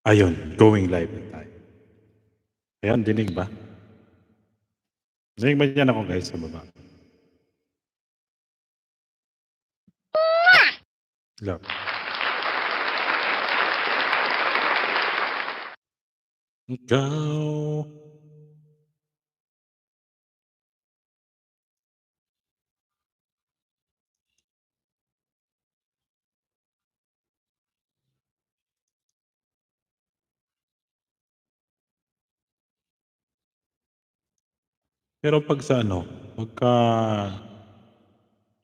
Ayun, going live na tayo. Ayan, dinig ba? Dinig ba niyan ako guys sa baba? Hello? Ikaw. Pero 'pag sa ano, pagka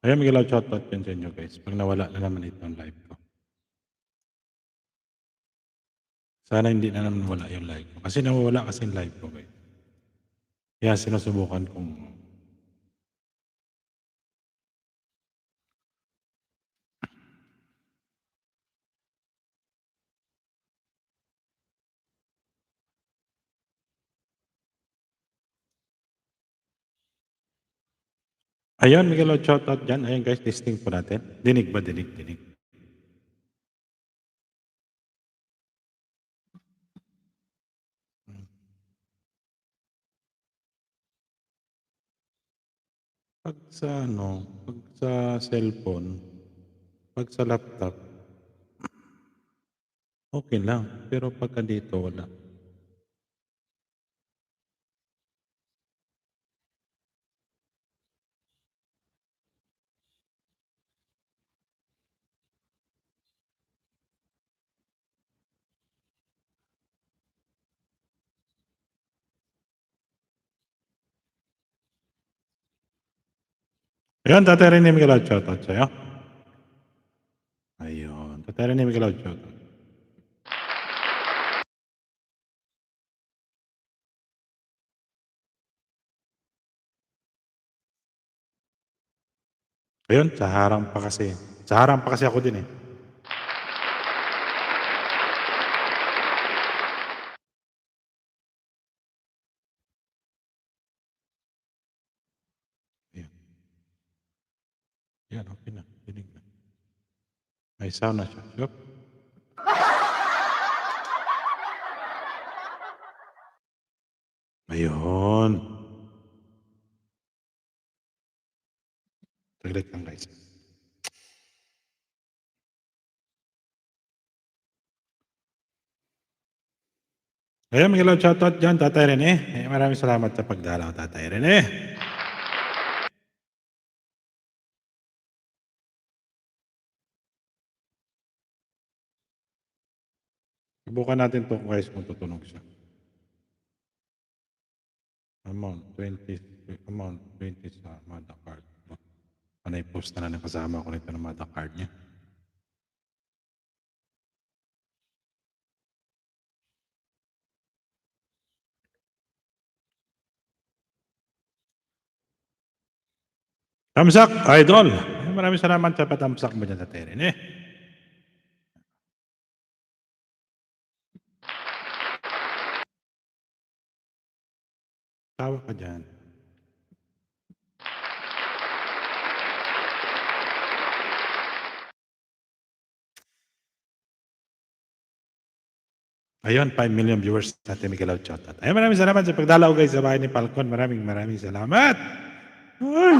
ayan, Miguel, shoutout yan sa inyo guys, 'pag nawala na naman itong live ko. Sana hindi na naman wala yung live ko, kasi nawawala kasi yung live ko guys. Kaya sinusubukan kong ayan, Miguel, shoutout diyan. Ayan guys, testing po natin. Dinig ba? Dinig, dinig. 'Pag sa ano, 'pag sa cellphone, 'pag sa laptop, okey lang, pero pagka dito wala. Ayun, Tatay Rene, Miguel, shoutout sa'yo. Ayun, Tatay Rene, Miguel, shoutout. Ayun, sa harang pa kasi ako din, eh. Ayan, ayan, okey na, dinig na. May sound na siya, yup. Ayun, saglit lang guys. Ayun, Miguel, shoutout diyan, Tatay Rene. Maraming salamat sa pagdalaw, Tatay Rene. Subukan natin 'to guys kung tutunog siya. Amount 20, amount 20 sa Mada card. Panay post na lang ng kasama ko nito ng Mada card niya. Tamsak, idol! Maraming salamat sa patamsak mo diyan, Tatay Rene. Tawa ka diyan. Ayun, 5 million viewers natin, Miguel, shoutout. Ayun, maraming salamat sa pagdalaw guys sa bahay ni Falcon. Maraming salamat. Ay.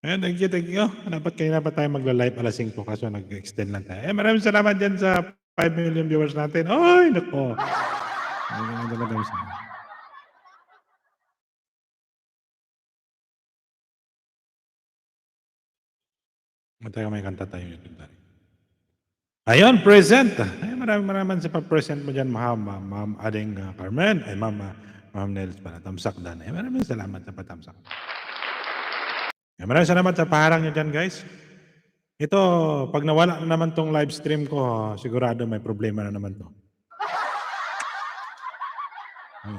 Ayan, thank you, thank you. Dapat kanina pa tayo magla-live 5:00 kaso nag-extend lang tayo. Maraming salamat diyan sa 5 million viewers natin. Ay, naku. Maraming salamat. Tayo may kanta tayo YouTube tayo. Ayun, present. Ay, maraming sa pag-present mo diyan, Ma'am Ading Carmen, ay Ma'am Nels pala, tamsak dan. Ay, maraming salamat sa patamsak. Ay, maraming salamat sa paharang niyo diyan, guys. Ito, 'pag nawala na naman 'tong live stream ko, sigurado may problema na naman 'to.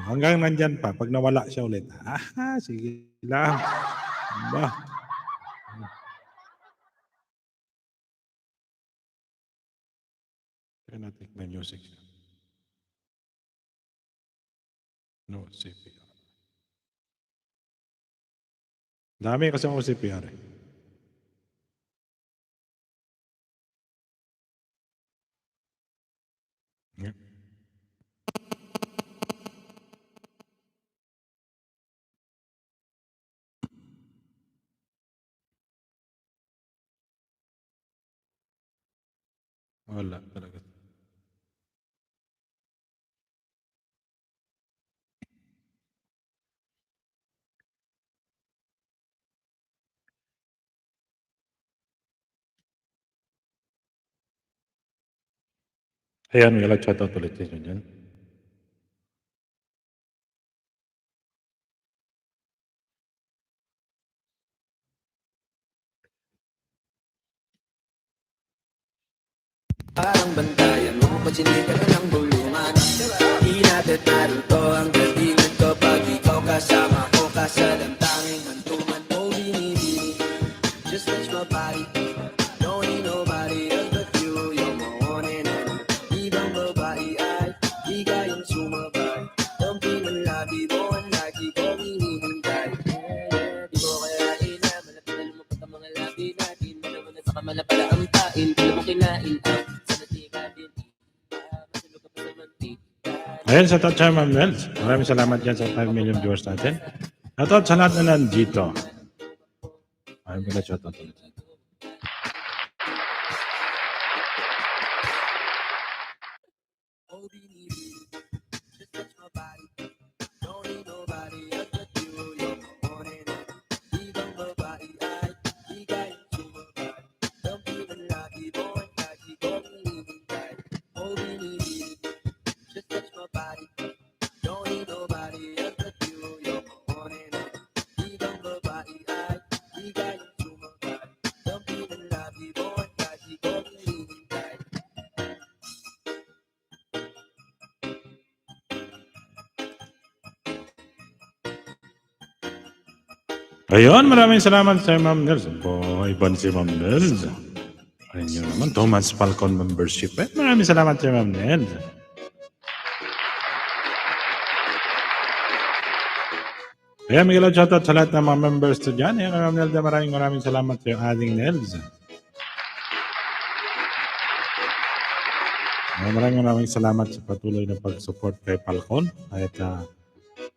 Hanggang nandiyan pa, 'pag nawala siya ulit, sige lang. Aba, try natin may music siya. No CPR. Dami kasi akong CPR, eh. Yeah. Wala talaga. Ayan, may shoutout ulit sa inyo dyan. Parang bantayan mo, pagsinigan ng bulungan. Di natin naruto ang galingan ko pag ikaw kasama ko. Kasalang tanging hantungan mo, binibini. Just touch my body, don't need nobody else but you. You're my one and only. Ibang babae ay di kayang sumabay. Dumping ang labi mo, ang lagi ko hinihintay. Di mo kaya inaman at lumapot ang mga labi natin. Malaman na sa kamala pala ang pain, di mo kinain ang Ayan, shoutout sa Ma'am Nels. Maraming salamat dyan sa 5 million viewers natin. Shoutout sa lahat na nandito. Maraming shoutout ulit. Ayun, maraming salamat sa Ma'am Nels. Iban si Ma'am Nels. Ayun nyo naman, Thomas Falcon membership. Maraming salamat sa Ma'am Nels. Ayan, Miguel, shoutout sa lahat ng mga members to dyan. Ayan, Ma'am Nels, maraming salamat sa ating Nels. Maraming salamat sa patuloy na pag-support kay Falcon. At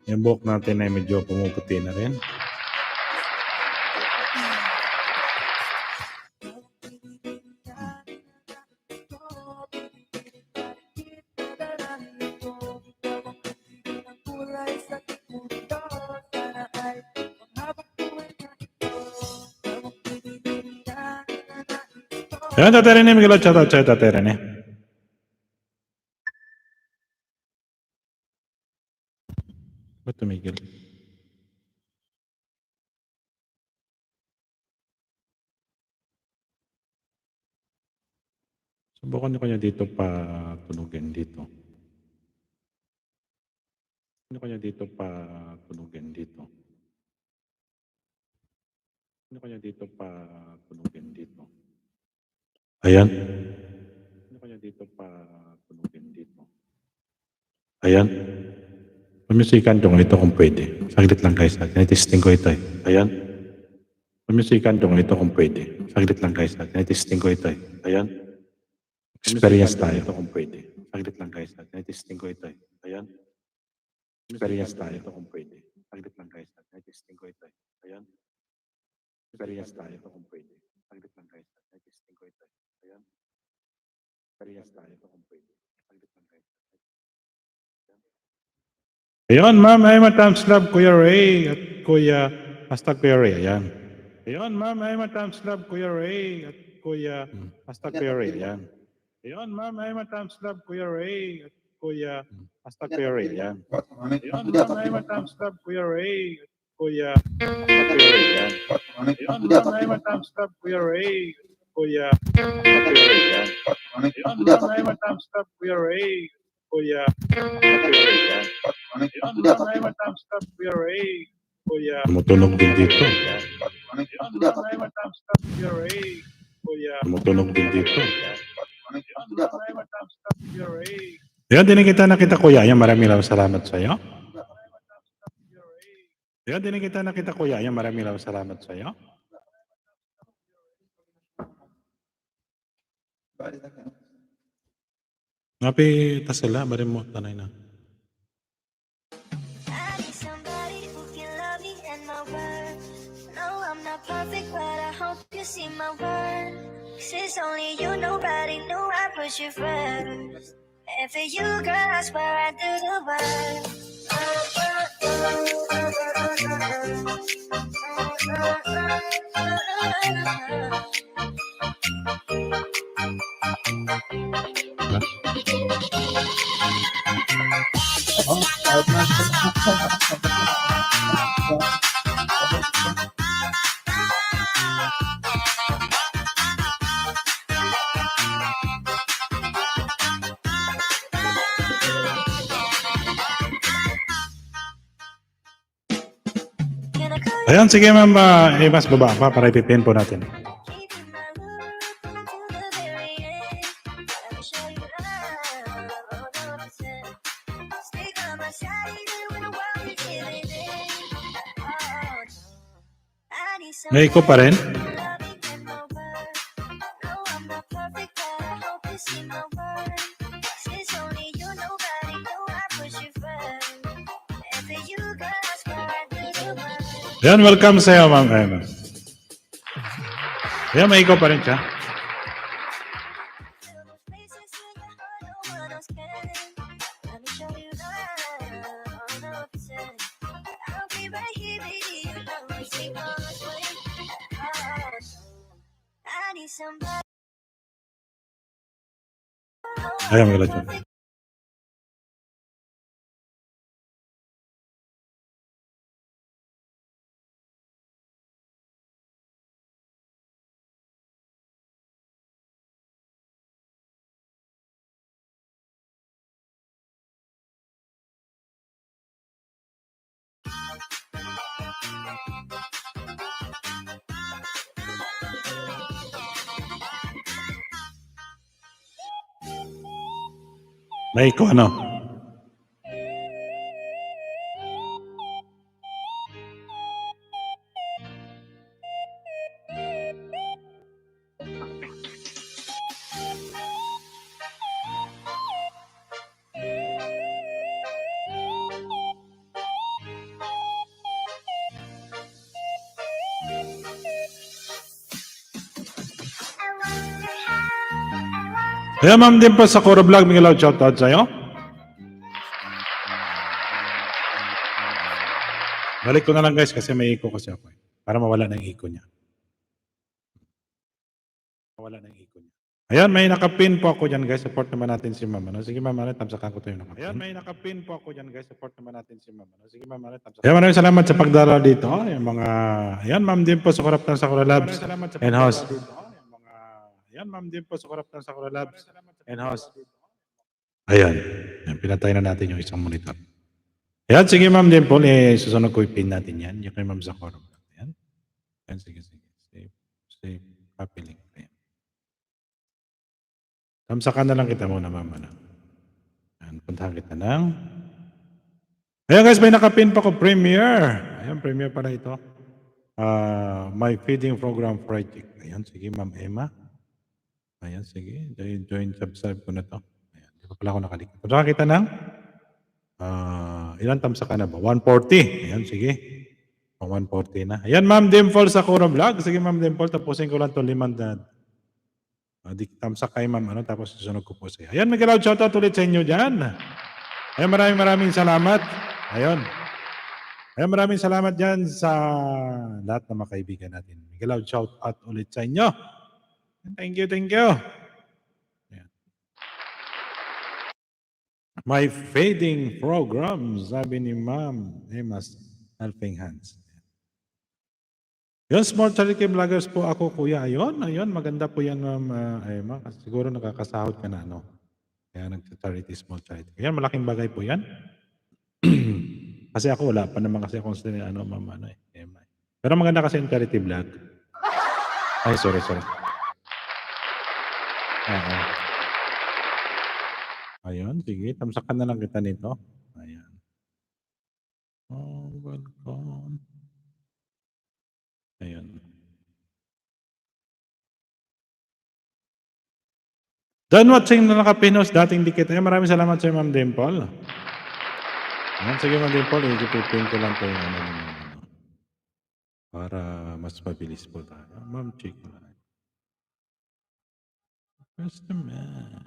yung buhok natin ay medyo pumuputi na rin. Ayan, Tate Rene, Miguel, shoutout sa'yo, Tate Rene. Ba't tumigil? Subukan nyo kanya dito pa tunugin dito. Ano kanya dito pa tunugin dito? Ano kanya dito pa tunugin dito? Ayan. Ano kanya dito pa tunugin dito? Ayan. Pamisikan dong ito kung pwede. Saglit lang guys. Tinitesting ko ito eh. Ayan. Pamisikan dong ito kung pwede. Saglit lang guys. Tinitesting ko ito eh. Ayan. Experience tayo ito kung pwede. Saglit lang guys. Tinitesting ko ito eh. Ayan. Experience tayo ito kung pwede. Saglit lang guys. Tinitesting ko ito eh. Ayan. Experience tayo ito kung pwede. Saglit lang guys. Tinitesting ko ito eh. Ayan. Experience tayo ito kung pwede. Saglit lang guys. Ayun, ma'am, ay thumbs love, Kuya Ray at Kuya, hashtag Kuya Ray, ayan. Ayun, ma'am, ay thumbs love, Kuya Ray at Kuya, hashtag Kuya Ray, ayan. Ayun, ma'am, ay thumbs love, Kuya Ray at Kuya, hashtag Kuya Ray, ayan. Ayun, ma'am, ay thumbs love, Kuya Ray at Kuya, hashtag Kuya Ray, ayan. Ayun, ma'am, ay thumbs love, Kuya Ray at Kuya, hashtag Kuya Ray, ayan. Ayun, ma'am, ay thumbs love, Kuya Ray at Kuya, hashtag Kuya Ray, ayan. Ayun, ma'am, ay thumbs up, Kuya Ray. Kuya. Tumutunog din dito. Ayun, ma'am, ay thumbs up, Kuya Ray. Kuya. Tumutunog din dito. Ayun, ma'am, ay thumbs up, Kuya Ray. Ayun, dinikita na kita, Kuya. Ayan, maraming salamat sa iyo. Ayun, dinikita na kita, Kuya. Ayan, maraming salamat sa iyo. Ngapi ta sila bari mo tanay na. I need somebody who can love me and my word. No, I'm not perfect, but I hope you see my worth. 'Cause it's only you, nobody knew I put you first. And for you, girl, I swear I do the work. Can I call you? Ayan, sige ma'am, mas baba pa para ipipin po natin. Keep in my loop until the very end. Let me show you love, oh, no, stay by my side even when the world is giving in. Oh, I need May iko pa rin? somebody love me and my word. No, I'm not perfect, but I hope you see my worth. 'Cause it's only you, nobody know I put you first. And for you, girl, I swear I do the work. Ayan, welcome sa'yo ma'am. Ayan, ma'am. Ayan, may iko pa rin siya. Fill those places in your heart, no one else can. Let me show you love, 100%. I'll be right here, baby. You know we take all the way. I need somebody. Ayan, magalat siya. May iko ano? Ayan ma'am din po sa Coro Vlog, may loud shoutout sa'yo. Balik ko na lang guys kasi may iko kasi ako. Para mawala na yung iko niya. Mawala na yung iko niya. Ayan, may nakapin po ako dyan guys. Support naman natin si ma'am. Ano? Sige ma'am, ano? Tamsakan ko to yung nakapin. Ayan, may nakapin po ako dyan guys. Support naman natin si ma'am. Ano? Sige ma'am, ano? Tamsakan. Ayan, maraming salamat sa pagdala dito. Yung mga, ayan ma'am din po sa Korap ng Sakura Labs and host. Ayan ma'am din po sa Korap ng Sakura Labs and host. Ayan, ayan, pinatay na natin yung isang monitor. Ayan, sige ma'am din po, susunod ko ipin natin yan. Yung kay ma'am sa Korap. Ayan. Ayan, sige. Save, copy link. Ayan. Tamsakan na lang kita muna, ma'am. Ano? Ayan, puntahan kita ng... Ayan guys, may nakapin pa ko, Premiere. Ayan, Premiere pala ito. My feeding program project. Ayan, sige, ma'am Emma. Ayan, sige. Join, subscribe ko na to. Ayan, di pa pala ako nakalikot. Puntahan kita ng... ilan tamsakan na ba? 140. Ayan, sige. 140 na. Ayan, ma'am Dimple sa Kuro Vlog. Sige, ma'am Dimple, tapusin ko lang ito 5 na... tamsak kay ma'am, ano, tapos susunod ko po siya. Ayan, may loud shoutout ulit sa inyo dyan. Ayan, maraming salamat. Ayun. Ayan, maraming salamat dyan sa lahat ng mga kaibigan natin. May loud shoutout ulit sa inyo. Thank you. Ayan. My fading program, sabi ni Ma'am Emma's Helping Hands. Yun, small charity vloggers po ako, kuya. Ayun, maganda po yan, ma'am Emma. Kasi siguro nakakasahod ka na, no? Kaya nag-charity, small charity. Yan, malaking bagay po yan. Kasi ako, wala pa naman kasi akong ma'am, Emma. Pero maganda kasi yung charity vlog. Ay, sorry. Ayun, sige. Tamsakan na lang kita nito. Ayan. Oh, welcome. Ayan. Done watching na nakapinos, dating dikit. Ayan, maraming salamat sa Ma'am Dimple. Ayan, sige Ma'am Dimple, i-pin ko lang po yung ano, para mas mabilis po tayo. Ma'am, check ko lang. Customer.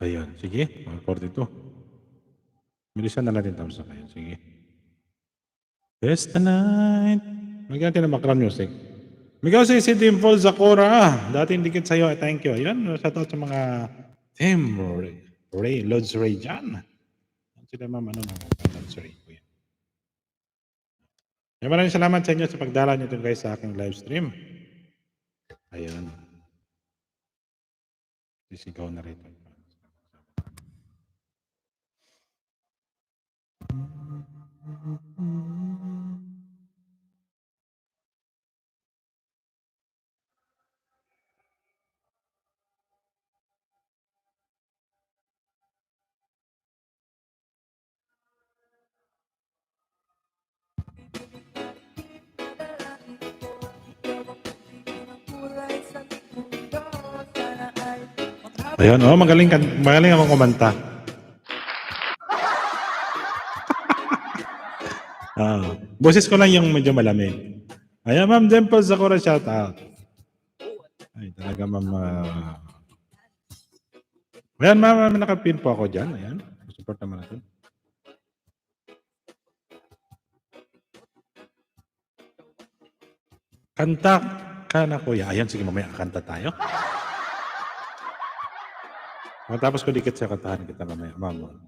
Ayun, sige, 142. Bilisan na natin tapos na kayo, sige. Best night. Magyan natin ng background music. Migaw si Dimple Zakora. Dating dikit sa'yo. Thank you. Ayun, shoutout sa mga Team Ray, Lods Ray dyan. Sila ma'am, ano mga Lods Ray po yan. Maraming salamat sa inyo sa pagdala nyo guys sa aking live stream. Ayun. Sisigaw na rito. Ayun, oh, magaling ako kumanta. Boses ko lang yung medyo malamig. Ayan, Ma'am Dimple Zakora, shout out. Ay, talaga ma'am. Ayan, ma'am, nakapin po ako dyan. Ayan, support naman natin. Kanta ka na kuya. Ayan, sige mamaya kanta tayo. Matapos ko dikit sa kantahan kita mamaya, ma'am.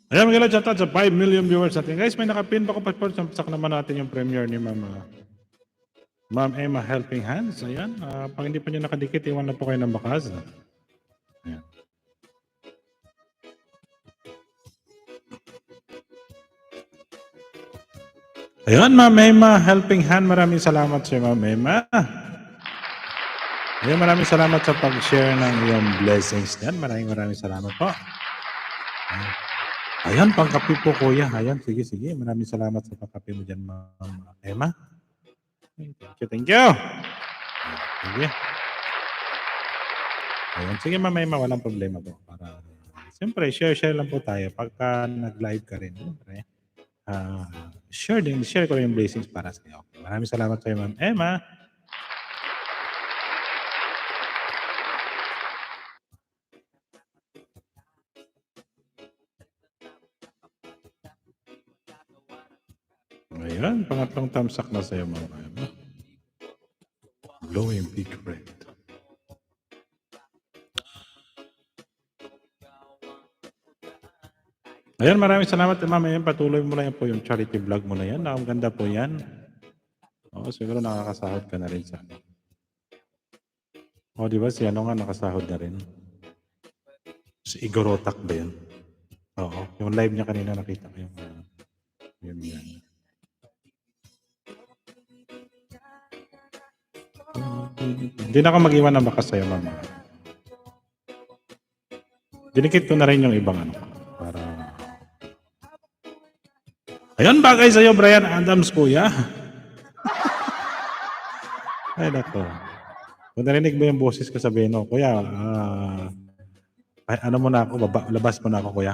Ayan, magandang chat out sa 5 million viewers natin. Guys, may nakapin pa ko passport. Samsak naman natin yung premiere ni Ma'am Emma Helping Hands. Ayan, pag hindi pa nyo nakadikit, iwan na po kayo ng bakas. Ayan. Ayan, Ma'am Emma Helping Hand. Maraming salamat sa Ma'am Emma. Ayan, maraming salamat sa pag-share ng iyong blessings yan. Maraming salamat po. Ayan, pangkapi po kuya. Ayan, sige. Maraming salamat sa pangkapi mo dyan, Ma'am Emma. Thank you. Sige. Ayan, sige Ma'am Emma, walang problema po. Siyempre, share lang po tayo. Pagka nag-live ka rin, siyempre, share ko rin yung blessings para sa iyo. Okay. Maraming salamat sa iyo, Ma'am Emma. Ayan, pangatlong tamsak na sa'yo, Ma'am Emma. Glowing big red. Ayan, maraming salamat, Ma'am Emma. Patuloy mo lang po yung charity vlog mo na yan. Ang ganda po yan. Oo, siguro nakakasahod ka na rin sa ano. O, di ba? Si ano nga nakasahod na rin. Si Igorotak ba yun? Oo, yung live niya kanina nakita ko yung yan. Hindi na ako mag-iwan ng bakas sa'yo, Mama. Dinikit ko na rin yung ibang ano. Para... Ayun, bagay sa'yo, Brian Adams, kuya. Ay, nako. Kung narinig mo yung boses ko, sabihin mo, kuya, ano mo na ako, labas mo na ako, kuya.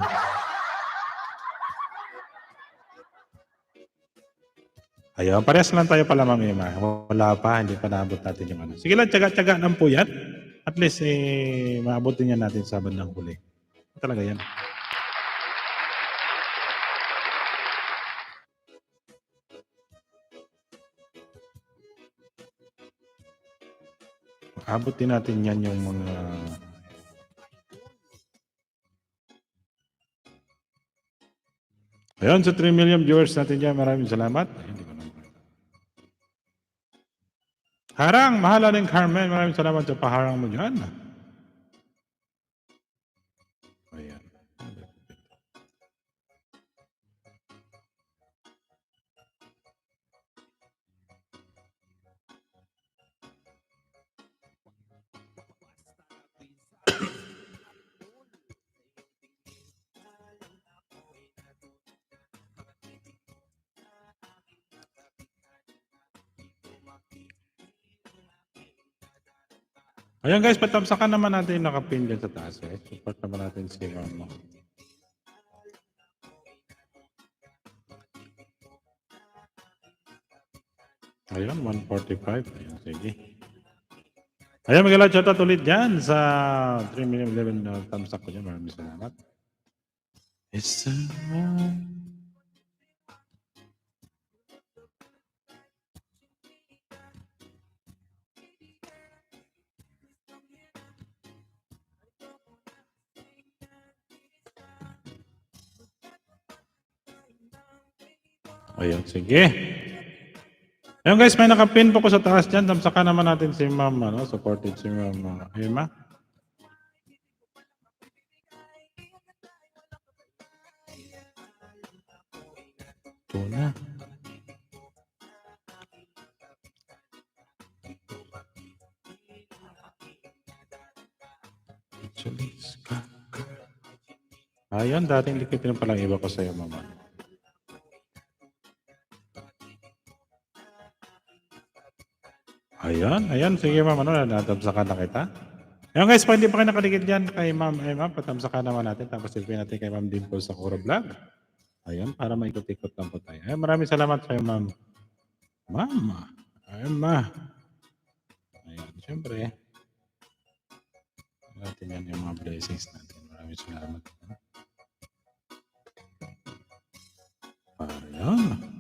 Ayun, parehas lang tayo pala, Ma'am Emma. Wala pa, hindi pa naabot natin yung ano. Sige lang, tsaga-tsaga lang po yan. At least, maabot din yan natin sa bandang huli. Talaga yan. Abutin natin yan yung mga... Ayun, sa 3 million viewers natin dyan, maraming salamat. Ayun, di ko naman. Harang, mahala ng Carmen, maraming salamat sa paharang mo dyan. Ayan. Ayan guys, patamsakan naman natin yung nakapin dyan sa taas. Eh. Support naman natin si Mama. Ayan, 145. Ayan, sige. Ayan, magala shoutout ulit dyan sa 3 million 11 tamsak ko dyan. Maraming salamat. Yes, sir. Ayun, sige. Ayun guys, may nakapin po ko sa taas dyan. Tamsakan naman natin si Mama. No? Supported si Mama. Ayun, Ma. Ito na. Ayun, dating dikit palang iba ko sa'yo, Mama. Ayan. Sige, Ma'am. Natamsakan na kita. Ayan, guys. Pag hindi pa kayo nakadikit dyan kay Ma'am Emma, patamsakan naman natin. Tapos silpin natin kay Ma'am Dimple sa Kura Vlog. Ayan, para maikot-ikot lang po tayo. Ayan, maraming salamat sa'yo, Ma'am. Mama. Emma. Ayan, siyempre. Natin yan yung mga blessings natin. Maraming salamat. Ayan.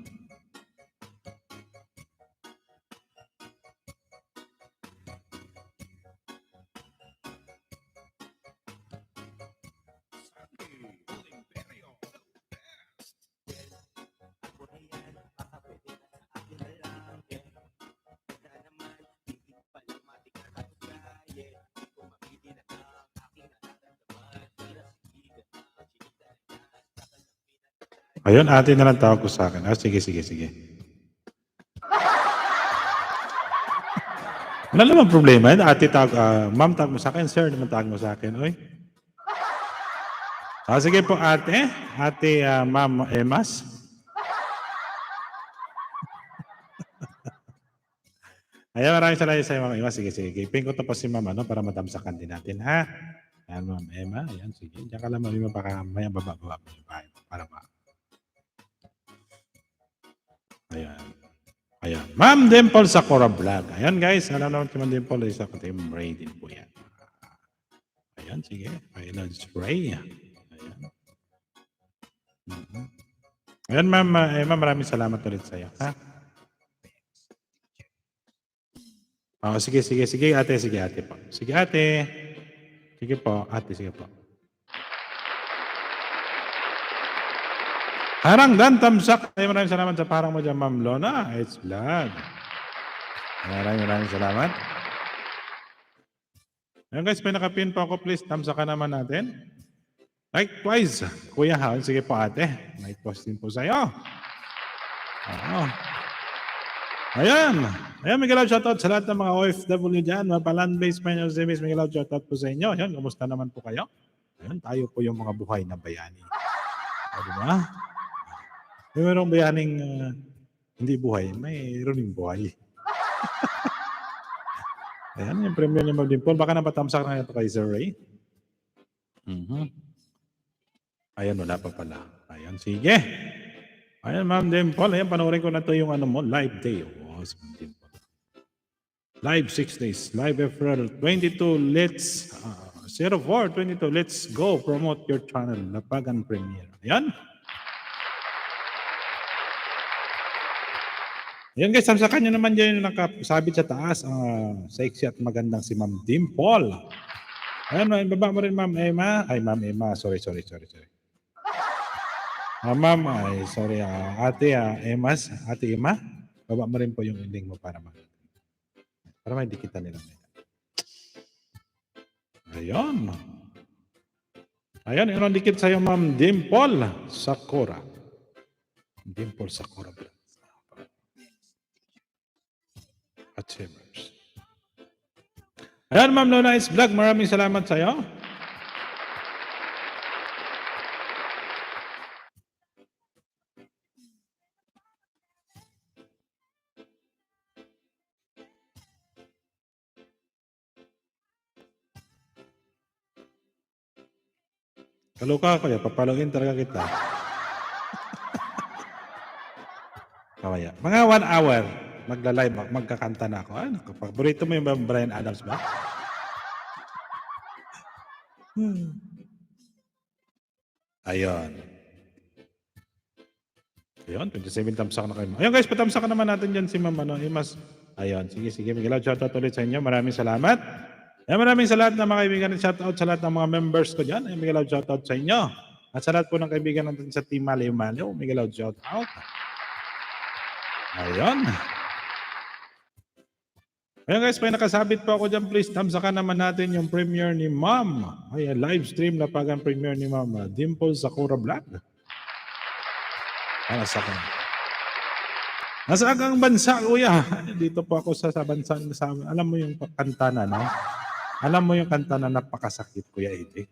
Ayun, ate na lang tawag ko sa akin. Sige. Wala naman problema. Ate tawag, ma'am tawag mo sa akin, sir naman tawag mo sa akin. Oy. Sige po ate. Ate Ma'am Emas. Ayan, maraming salamat sa mga Emas. Sige. Gipin ko tapos si ma'am para matamsakan din natin, ha? Ayan, Ma'am Emma. Ayan, sige. Diyan ka lang mami baka may baba para pa. Ayan. Ma'am Dimple sa Kura Vlog. Ayan guys, alam naman si Ma'am Dimple isa ko team Ray din po yan. Ayan, sige. Ayan, Ray. Ayan. Ayan, Ma'am Emma, maraming salamat ulit sa iyo. Ha? Sige, ate. Sige, ate po. Sige, ate. Sige po, ate. Sige po. Harang dan tamsak. Ay, maraming salamat sa parang mo dyan, Ma'am Lona. It's vlog. Maraming salamat. Ayan guys, may nakapin po ako. Please, tamsakan naman natin. Likewise, Kuya Hal. Sige po ate. May posting po sa'yo. Ayan, may galaw shoutout sa lahat ng mga OFW dyan. Mga land-based Spanish, may galaw shoutout po sa inyo. Ayan, kamusta naman po kayo? Ayan, tayo po yung mga buhay na bayani. Diba? Mayroong bayaning hindi buhay, mayroon yung buhay. Ayan, yung premium niya mag-dimple. Baka napatamsak na ito kay Sir Ray. Ayan, wala pa pala. Ayan, sige. Ayan, Ma'am Dimple. Ayan, panoorin ko na ito yung live day. Live 6 days. Live April 22. Let's 04-22. Let's go promote your channel. Lapagan Premiere. Ayan. Ayan guys, sa kanya naman dyan yung nakasabit sa taas. Sexy at magandang si Ma'am Dimple. Ayan, baba mo rin Ma'am Emma. Ay, Ma'am Emma. Sorry. Ma'am, ay sorry. Ate Emma. Baba mo rin po yung link mo para may dikitan nila. Ayun. Ayan, yung dikit sa'yo Ma'am Dimple Sakura. Dimple Sakura. Achievers. Ayan, Ma'am Luna is Vlog. Maraming salamat sa iyo. Kaloka ako ya, papalogin talaga kita. Kawaya. Mga 1 hour, magla-live ako, magkakanta na ako. Ano, paborito mo yung Brian Adams ba? Ayun. Ayun, 27 tamsak na kayo. Ayun guys, patamsak naman natin dyan si Ma'am Imas. Ayun, sige. Miguel, shoutout ulit sa inyo. Maraming salamat. Maraming sa lahat ng mga kaibigan at shoutout sa lahat ng mga members ko dyan. Miguel, shoutout sa inyo. At sa lahat po ng kaibigan natin sa Team Maliw, Miguel, shoutout. Ayun. Ayun guys, may nakasabit po ako dyan. Please, tamsakan naman natin yung premiere ni Ma'am. Ayan, live stream na pagang premiere ni Ma'am Dimple Sakura Vlog. Nasa agang bansa, kuya. Dito po ako sa bansa. Alam mo yung kanta na, no? Alam mo yung kanta na napakasakit, Kuya Eddie.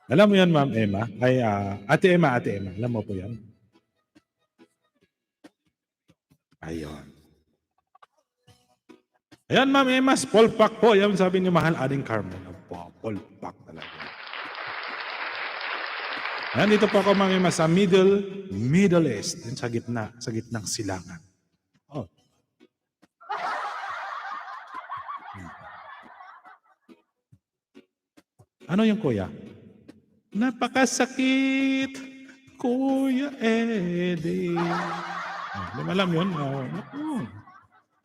Alam mo yan, Ma'am Emma? Ay, Ate Emma. Alam mo po yan? Ayun. Ayan, Ma'am Emma, Polpak po. Yan sabi ni Mahal Ading Carmen. Polpak talaga. Ayan, dito po ako, Ma'am Emma, sa Middle East. Sa gitnang silangan. Oh. Ano yung kuya? Napakasakit, Kuya Eddie. Di ba alam yun?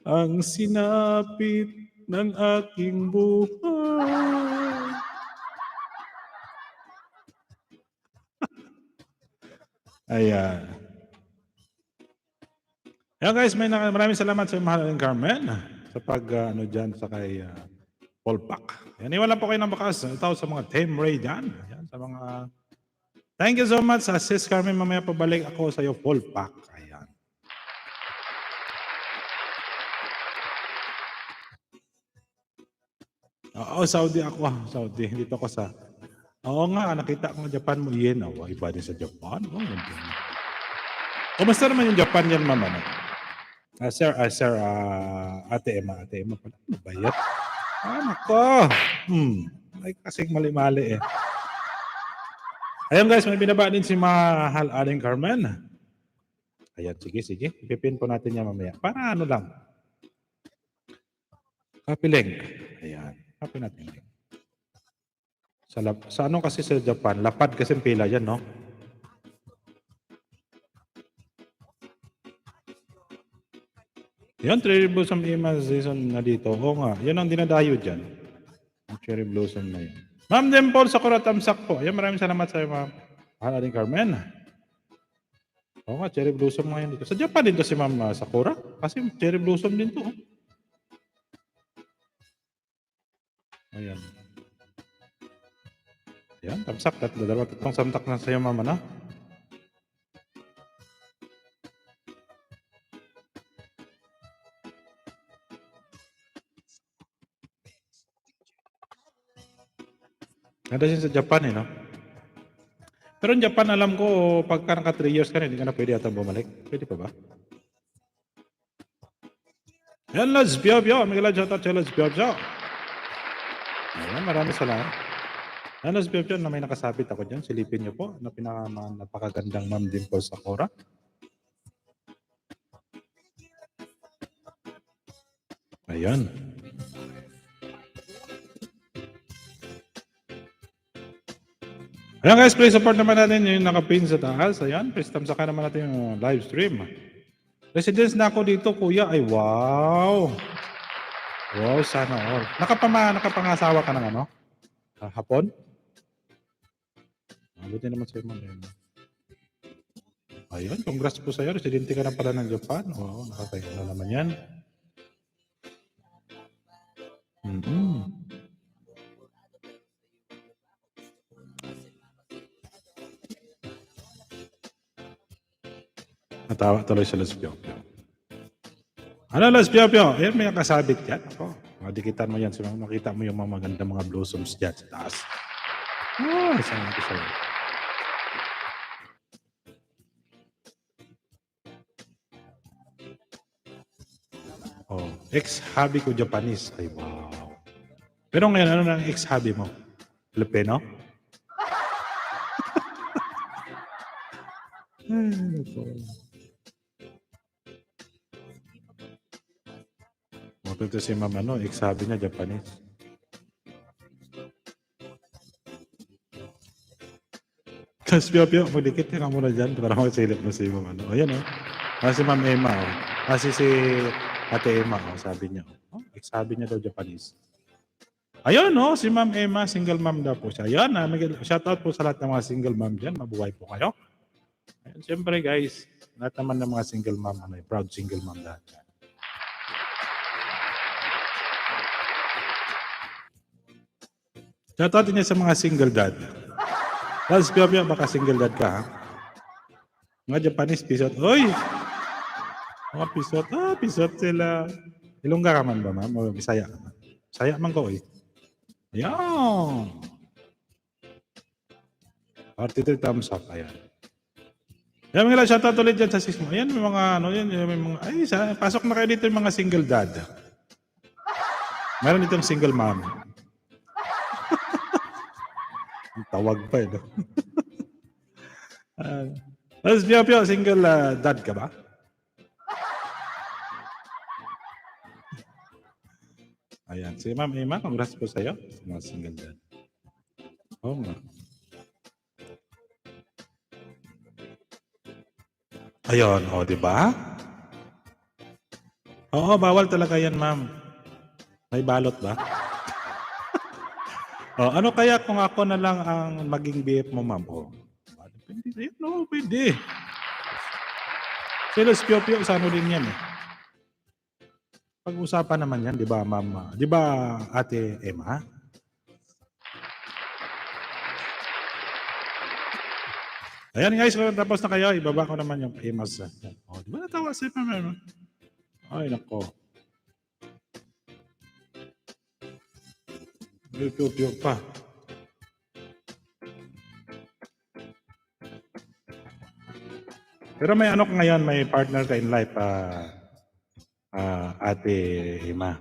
Ang sinapit ng aking buhay. Ayan. Ayan guys, maraming salamat sa Mahal ng Carmen sa dyan sa kay Polpak. Ayan, iwala po kayo ng bakas. Ito sa mga Team Ray dyan. Ayan, sa mga... Thank you so much, Sis Carmen. Mamaya pabalik ako sa iyo, Polpak. Ayan. Oo, Saudi ako. Saudi. Dito ako sa... Oo nga, nakita ko Japan mo yen. Iba din sa Japan. Kumusta naman yung Japan yan, mama? Sir, Ate Emma pala. Bayat. Nako. Ay, kasing mali-mali eh. Ayan guys, may binaba din si Mahal Ading Carmen. Ayan, sige. Ipipin po natin yan mamaya. Para ano lang. Copy link. Ayan. Copy natin link. Sa ano kasi sa Japan, lapad kasi pila yan, no? Yan, Cherry Blossom Ima season na dito. Oo nga, yan ang dinadayo dyan. Ang Cherry Blossom na yun. Ma'am Dimple Sakura Tamsak po. Yan, maraming salamat sa iyo, Ma'am. Mahal Ading Carmen. Oo nga, Cherry Blossom ngayon dito. Sa Japan din to si Ma'am Sakura. Kasi Cherry Blossom din to. Ayan. Ayan, tamsak. Tatlong samtak na sa iyo, Ma'am, ano? Ganda siya sa Japan, no? Pero in Japan, alam ko, pagka naka 3 years ka na, hindi ka na pwede ata bumalik. Pwede pa ba? Yan, Lods Biobio. Miguel, shoutout sa Lods Biobio. Ayan, maraming salamat. Yan, Lods Biobio, na may nakasabit ako dyan. Silipin niyo po, na napakagandang Ma'am Dimple Sakura. Ayan. Ayan guys, please support naman natin yung nakapin sa taas. Ayan, please tamsakan naman natin yung live stream. Residence na ako dito, kuya. Ay, wow. Wow, sana all. Nakapangasawa ka ng ano? Hapon? Buti naman sa'yo, ma'am. Ayun, congrats po sa'yo. Residente ka na pala ng Japan. Wow, nakakaya na naman yan. Natawa tuloy sa Los Piopio. Ano Los Piopio? Ayan, may kasabit yan. Ako, madikitan mo yan. Makita mo yung mga magandang mga blossoms dyan sa taas. Isang ko sa'yo. Ex-hobby ko Japanese. Ay, wow. Pero ngayon, ano na ang ex-hobby mo? Filipino? Matuto si ma'am, ex-hobby niya Japanese. Tapos Pio, magdikit ka muna dyan para masilip mo si ma'am. Ayan si ma'am Emma. Kasi si Ate Emma, sabi niya. Ex-hobby niya daw Japanese. Ayun, si Ma'am Emma, single mom daw po siya. Ayan, shoutout po sa lahat ng mga single mom dyan. Mabuhay po kayo. Ayun, siyempre guys, lahat naman ng mga single mom, proud single mom lahat. Shoutout niya sa mga single dad. Tapos, Pio, baka single dad ka, ha? Mga Japanese, pisot. Oy! Mga pisot. Pisot sila. Ilongga ka man ba, ma'am? O Bisaya ka man? Bisaya man ko, Ayan. 43 thumbs up. Ayan. Ayan mga shoutout ulit dyan sa sismo. Ayan, may mga, may mga, pasok na kayo dito yung mga single dad. Meron ditong single mom. Tawag pa, Tapos, Pio, single dad ka ba? Ayan. Si Ma'am Emma, congrats po sa'yo. Mga single dad. Oo nga. Ayun, di ba? Oo, bawal talaga yan, ma'am. May balot ba? Ano kaya kung ako na lang ang maging BF mo, ma'am? Pwede. Pwede. Silos Pio, sa ano din yan, Pag-usapan naman yan, di ba, ma'am? Di ba, Ate Emma? Ayan guys, tapos na kayo, ibaba ko naman yung famous. Di ba natawa si ma'am? Ay, nako. Pio pa. Pero may ano ka ngayon, may partner ka in life, Ate Emma.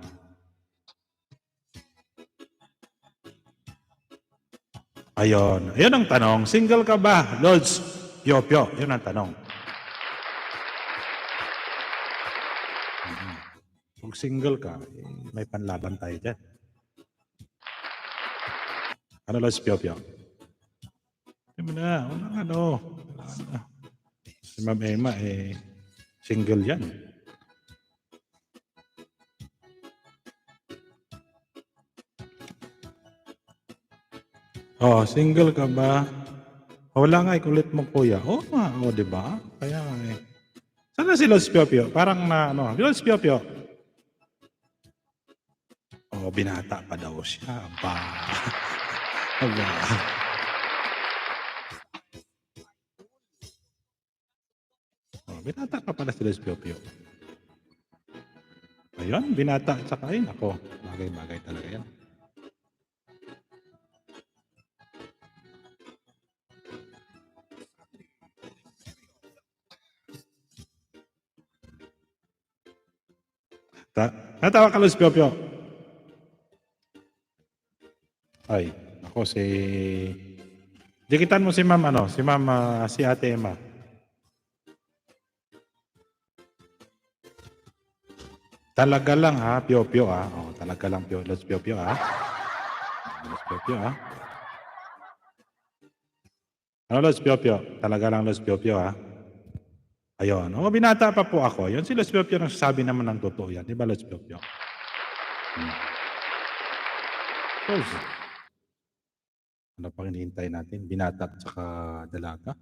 Ayun ang tanong. Single ka ba, Lods Pio? Yun ang tanong. Kung single ka, may panlaban tayo dyan. Ano, Lods Pio? Hindi mo na, Si Ma'am Emma, single yan. Single ka ba? Wala nga, kulit mo, kuya. Di ba? Kaya sana si Lods Pio? Parang Lods Pio. Binata pa daw siya. Aba. Binata pa pala si Lods Pio. Ayun, binata at saka ako. Bagay-bagay talaga yan. Natawa ka, Lods Pio. Ay, ako dikitan mo si ma'am, si Ate Emma. Talaga lang Pio, talaga lang Lods Pio, Lods Pio, Ano, Lods Piopio? Talaga lang, Lods Piopio, ha? Ayun. O, binata pa po ako. Yun si Lods Piopio nagsasabi naman ng totoo yan. Di ba, Lods Piopio? Course. Ano pang hinihintay natin? Binata at saka dalaga?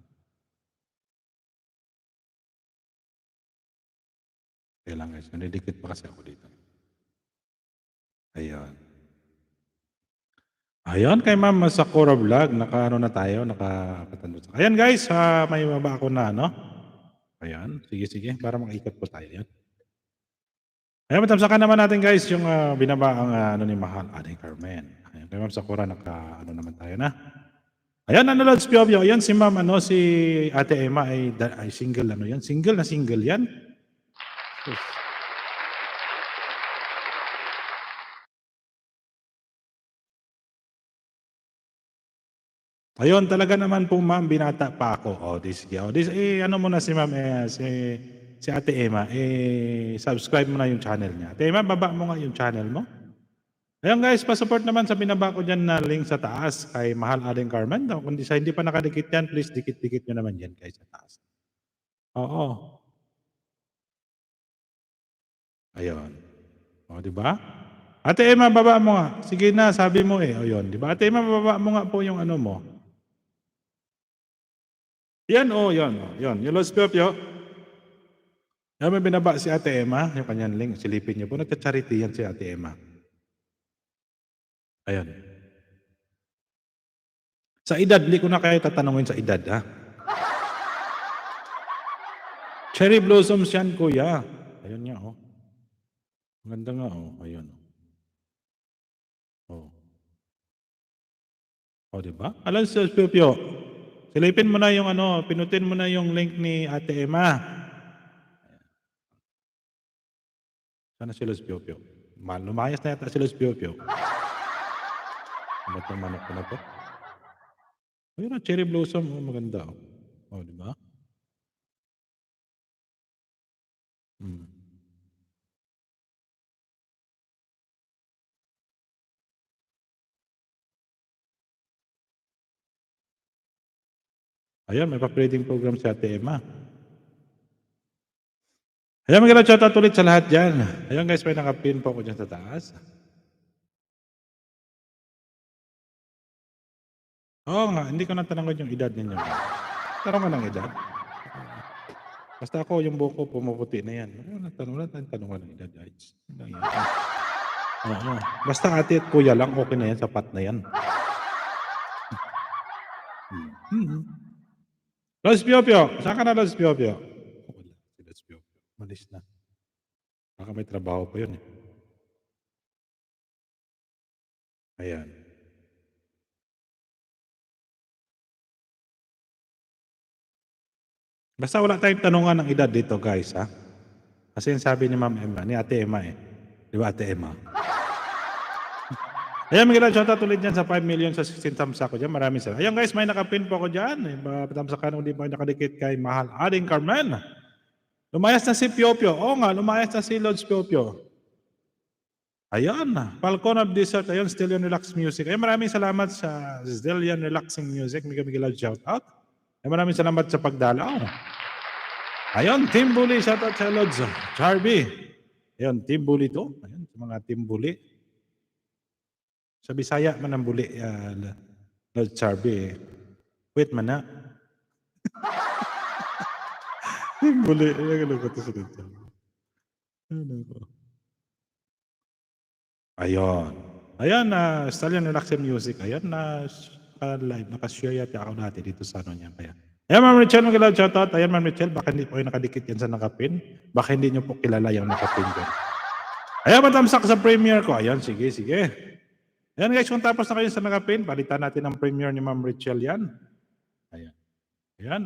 Kaya lang guys, nanidikit pa kasi ako dito. Ayun. Ayun, kay Ma'am Sakura Vlog, naka-ano na tayo, nakapatando. Ayan guys, may baba ako na, no? Ayan, sige, para makikot po tayo. Yan. Ayan, matamsakan naman natin guys, yung binaba ang ano ni Mahal Aling Carmen. Ayan, kay Ma'am Sakura, naka-ano naman tayo na. Ayan, ano Lods Piovio, ayan si Ma'am, si Ate Emma ay single, ano yan? Single na single yan? Yes. Ayun, talaga naman po ma'am, binata pa ako. Ano mo na si ma'am, si Ate Emma, subscribe mo na yung channel niya. Ate Emma, baba mo nga yung channel mo. Ayun guys, pa-support naman sa binaba ko dyan na link sa taas kay Mahal Aling Carmen. Kung hindi pa nakadikit yan, please dikit-dikit nyo naman yan guys sa taas. Oo. Ayun. O, di ba? Ate Emma, baba mo nga. Sige na, sabi mo O, yun. Di ba? Ate Emma, baba mo nga po yung ano mo. Yan, yan. Yung Los Piopio. Yan, may binaba si Ate Emma, yung kanyang link. Silipin niyo po. Nagka-charity yan si Ate Emma. Ayan. Sa edad, hindi ko na kayo tatanungin sa edad, ha? Cherry blossoms yan, kuya. Ayun nga, Maganda nga, Ayun. Diba? Alam si Los Piopio. Silipin mo na yung pinutin mo na yung link ni Ate Emma. Sana si Los Piopio. Lumayas na yata si Los Piopio. Ano itong manok ko na to? Ayun cherry blossom. Maganda. Di ba? Ayan, may pa-trading program si Ate Emma. Ayan, magandang shoutout ulit sa lahat dyan. Ayan guys, may nakapin po ako dyan sa taas. Oo nga, hindi ko natanong yung edad ninyo. Tanong mo ng edad. Basta ako, yung buko pumuputi na yan. Tanong ng edad guys. Oo. Basta ate at kuya lang, okay na yan, sapat na yan. Los Piopio, saan ka na Los Piopio? Wala, si Los Piopio. Malis na. Baka may trabaho pa yun Ayan. Basta wala tayong tanungan ng edad dito guys, ha? Kasi yung sabi ni Ma'am Emma, ni Ate Emma Di ba Ate Emma? Ayan, may shoutout ulit dyan sa 5 million sa 16 thumbs ako dyan. Maraming salamat. Ayan guys, may nakapin po ako dyan. Patamsakan hindi pa nakadikit kay Mahal Aling Carmen. Lumayas na si Piopio. Oo nga, lumayas na si Lods Piopio. Ayan, Falcon of Desert. Ayan, Stillion Relax Music. Ayan, maraming salamat sa Stillion Relaxing Music. May kami shoutout. Ayan, maraming salamat sa pagdalaw. Ayan, Team Bully. Shoutout sa Lods. Charby. Ayan, Team Bully to. Ayan, sa mga Team Bully. Sa Bisaya man ang buli, Lord Charby. Wait man na. Team Bully. Ayan, ko to sa Lord Charby. Ayun. Ayan, Stallion Relaxing Music. Ayan, live. Nakashare yata ako natin dito sa niya. Kaya. Ayan, Ma'am Richelle, mag-love shoutout. Ayan, Ma'am Richelle, baka hindi po kayo nakadikit yan sa nakapin. Baka hindi nyo po kilala yung nakapin dyan. Ayan, matamsak sa premiere ko. Ayan, sige. Ayan guys, kung tapos na kayo sa nakapin, palitan natin ang premiere ni Ma'am Richelle yan. Ayan,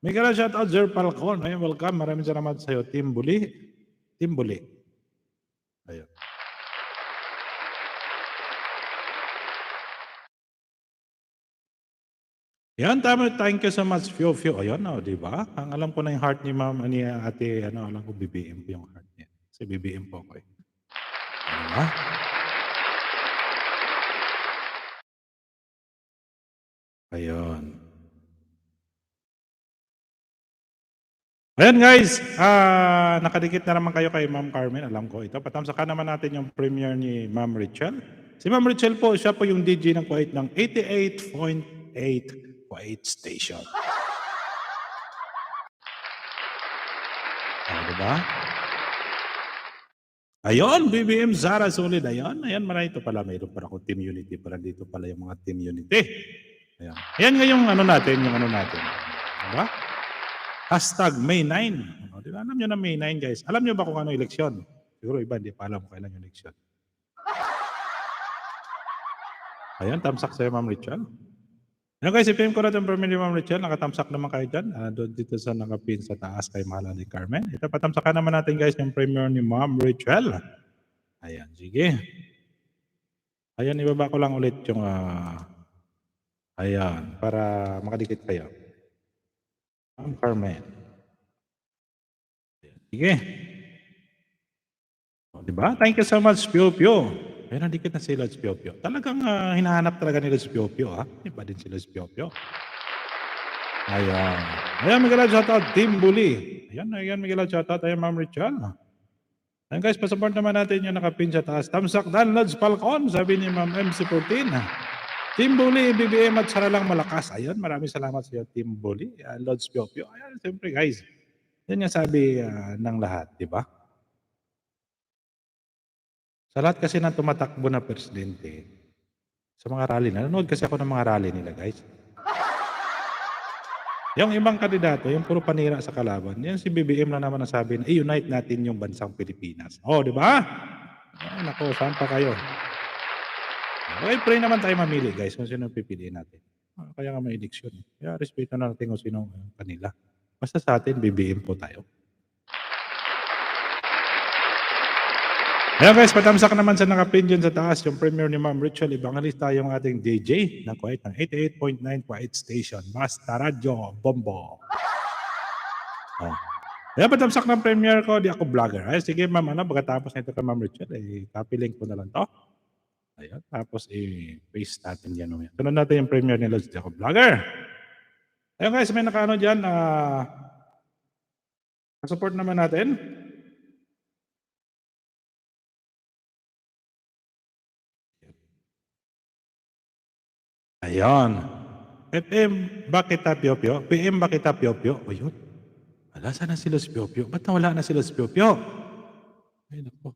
may ka shoutout, Sir Falcon. Ayan, welcome. Maraming salamat sa iyo, Team Bully. Ayan. Yan, thank you so much, Fio. Ayan, di ba? Ang alam ko na yung heart ni Ma'am, ni Ate, alam ko BBM po yung heart niya. Kasi BBM po ako Diba? Ayun. Ayan guys, nakadikit na naman kayo kay Ma'am Carmen, alam ko ito. Patamsakan naman natin yung premiere ni Ma'am Richelle. Si Ma'am Richelle po, siya po yung DJ ng Kuwait ng 88.8 Kuwait Station. Diba? Ayun, BBM Zara Solid. Ayun, marami ito pala. Mayroon pala akong Team Unity. Pala dito pala yung mga Team Unity. Ayan. Ayan nga yung ano natin, Diba? Hashtag May 9. O, diba? Alam nyo na May 9, guys. Alam nyo ba kung ano eleksyon? Siguro iba, hindi pa alam kung kailan yung eleksyon. Ayan, tamsak sa'yo, Ma'am Richelle. Ayan guys, ipim ko na itong premiere ni Ma'am Richelle. Nakatamsak naman kayo dyan. Doon dito sa nakapin sa taas kay Mahala ni Carmen. Ito, patamsakan naman natin guys yung premiere ni Ma'am Richelle. Ayan, sige. Ayan, ibaba ko lang ulit yung... ayan, para makadikit kayo. Ma'am Carmen. Sige. O, diba? Thank you so much, Pio Pio. Ayan, nadikit na si Lods Pio Pio. Talagang hinahanap talaga ni Lods Pio Pio, ha? Iba din si Lods Pio Pio. Ayan. Ayan, Miguel shoutout, Team Bully. Ayan, Miguel shoutout. Ayan, Ma'am Richelle. Ayan guys, pasupport naman natin yung nakapin sa taas. Tamsak Dan Lods Falcon, sabi ni Ma'am MC14. Team Bully, BBM at Sara lang malakas. Ayun, maraming salamat sa iyo, Team Bully. Lods Pio Pio. Ayan, siyempre guys. Yan yung sabi ng lahat, di ba? Sa lahat kasi ng tumatakbo na presidente, sa mga rally, nanonood kasi ako ng mga rally nila, guys. Yung ibang kandidato, yung puro panira sa kalaban, yan si BBM na naman nasabi na i-unite natin yung bansang Pilipinas. Oh, di ba? Ay, naku, saan pa kayo? Okay, pray naman tayo mamili, guys, kung sino pipiliin natin. Kaya nga may eleksyon. Kaya respeto na natin kung sino kanila. Basta sa atin, BBM po tayo. Ayan guys, patamsak naman sa nakapin dyan sa taas yung premiere ni Ma'am Richelle. Ibangalista yung ating DJ ng Kuwait ng 88.9 Kuwait Station. Basta Radyo Bombo. Oh. Ayan, patamsak ng premiere ko, di ako vlogger. Ay, sige ma'am, pagkatapos nito kay Ma'am Richelle, copy link ko na lang to. Ayan, tapos paste natin yan. Sunod natin yung premiere ni Lods, di ako vlogger. Ayan guys, may nakaano dyan. Support naman natin. Ayan. FM, bakit Pio Pio? PM, bakit Pio Pio? O yun. Wala, sana si Lods Pio Pio? Ba't nawala na si Lods Pio Pio? Ay, naku.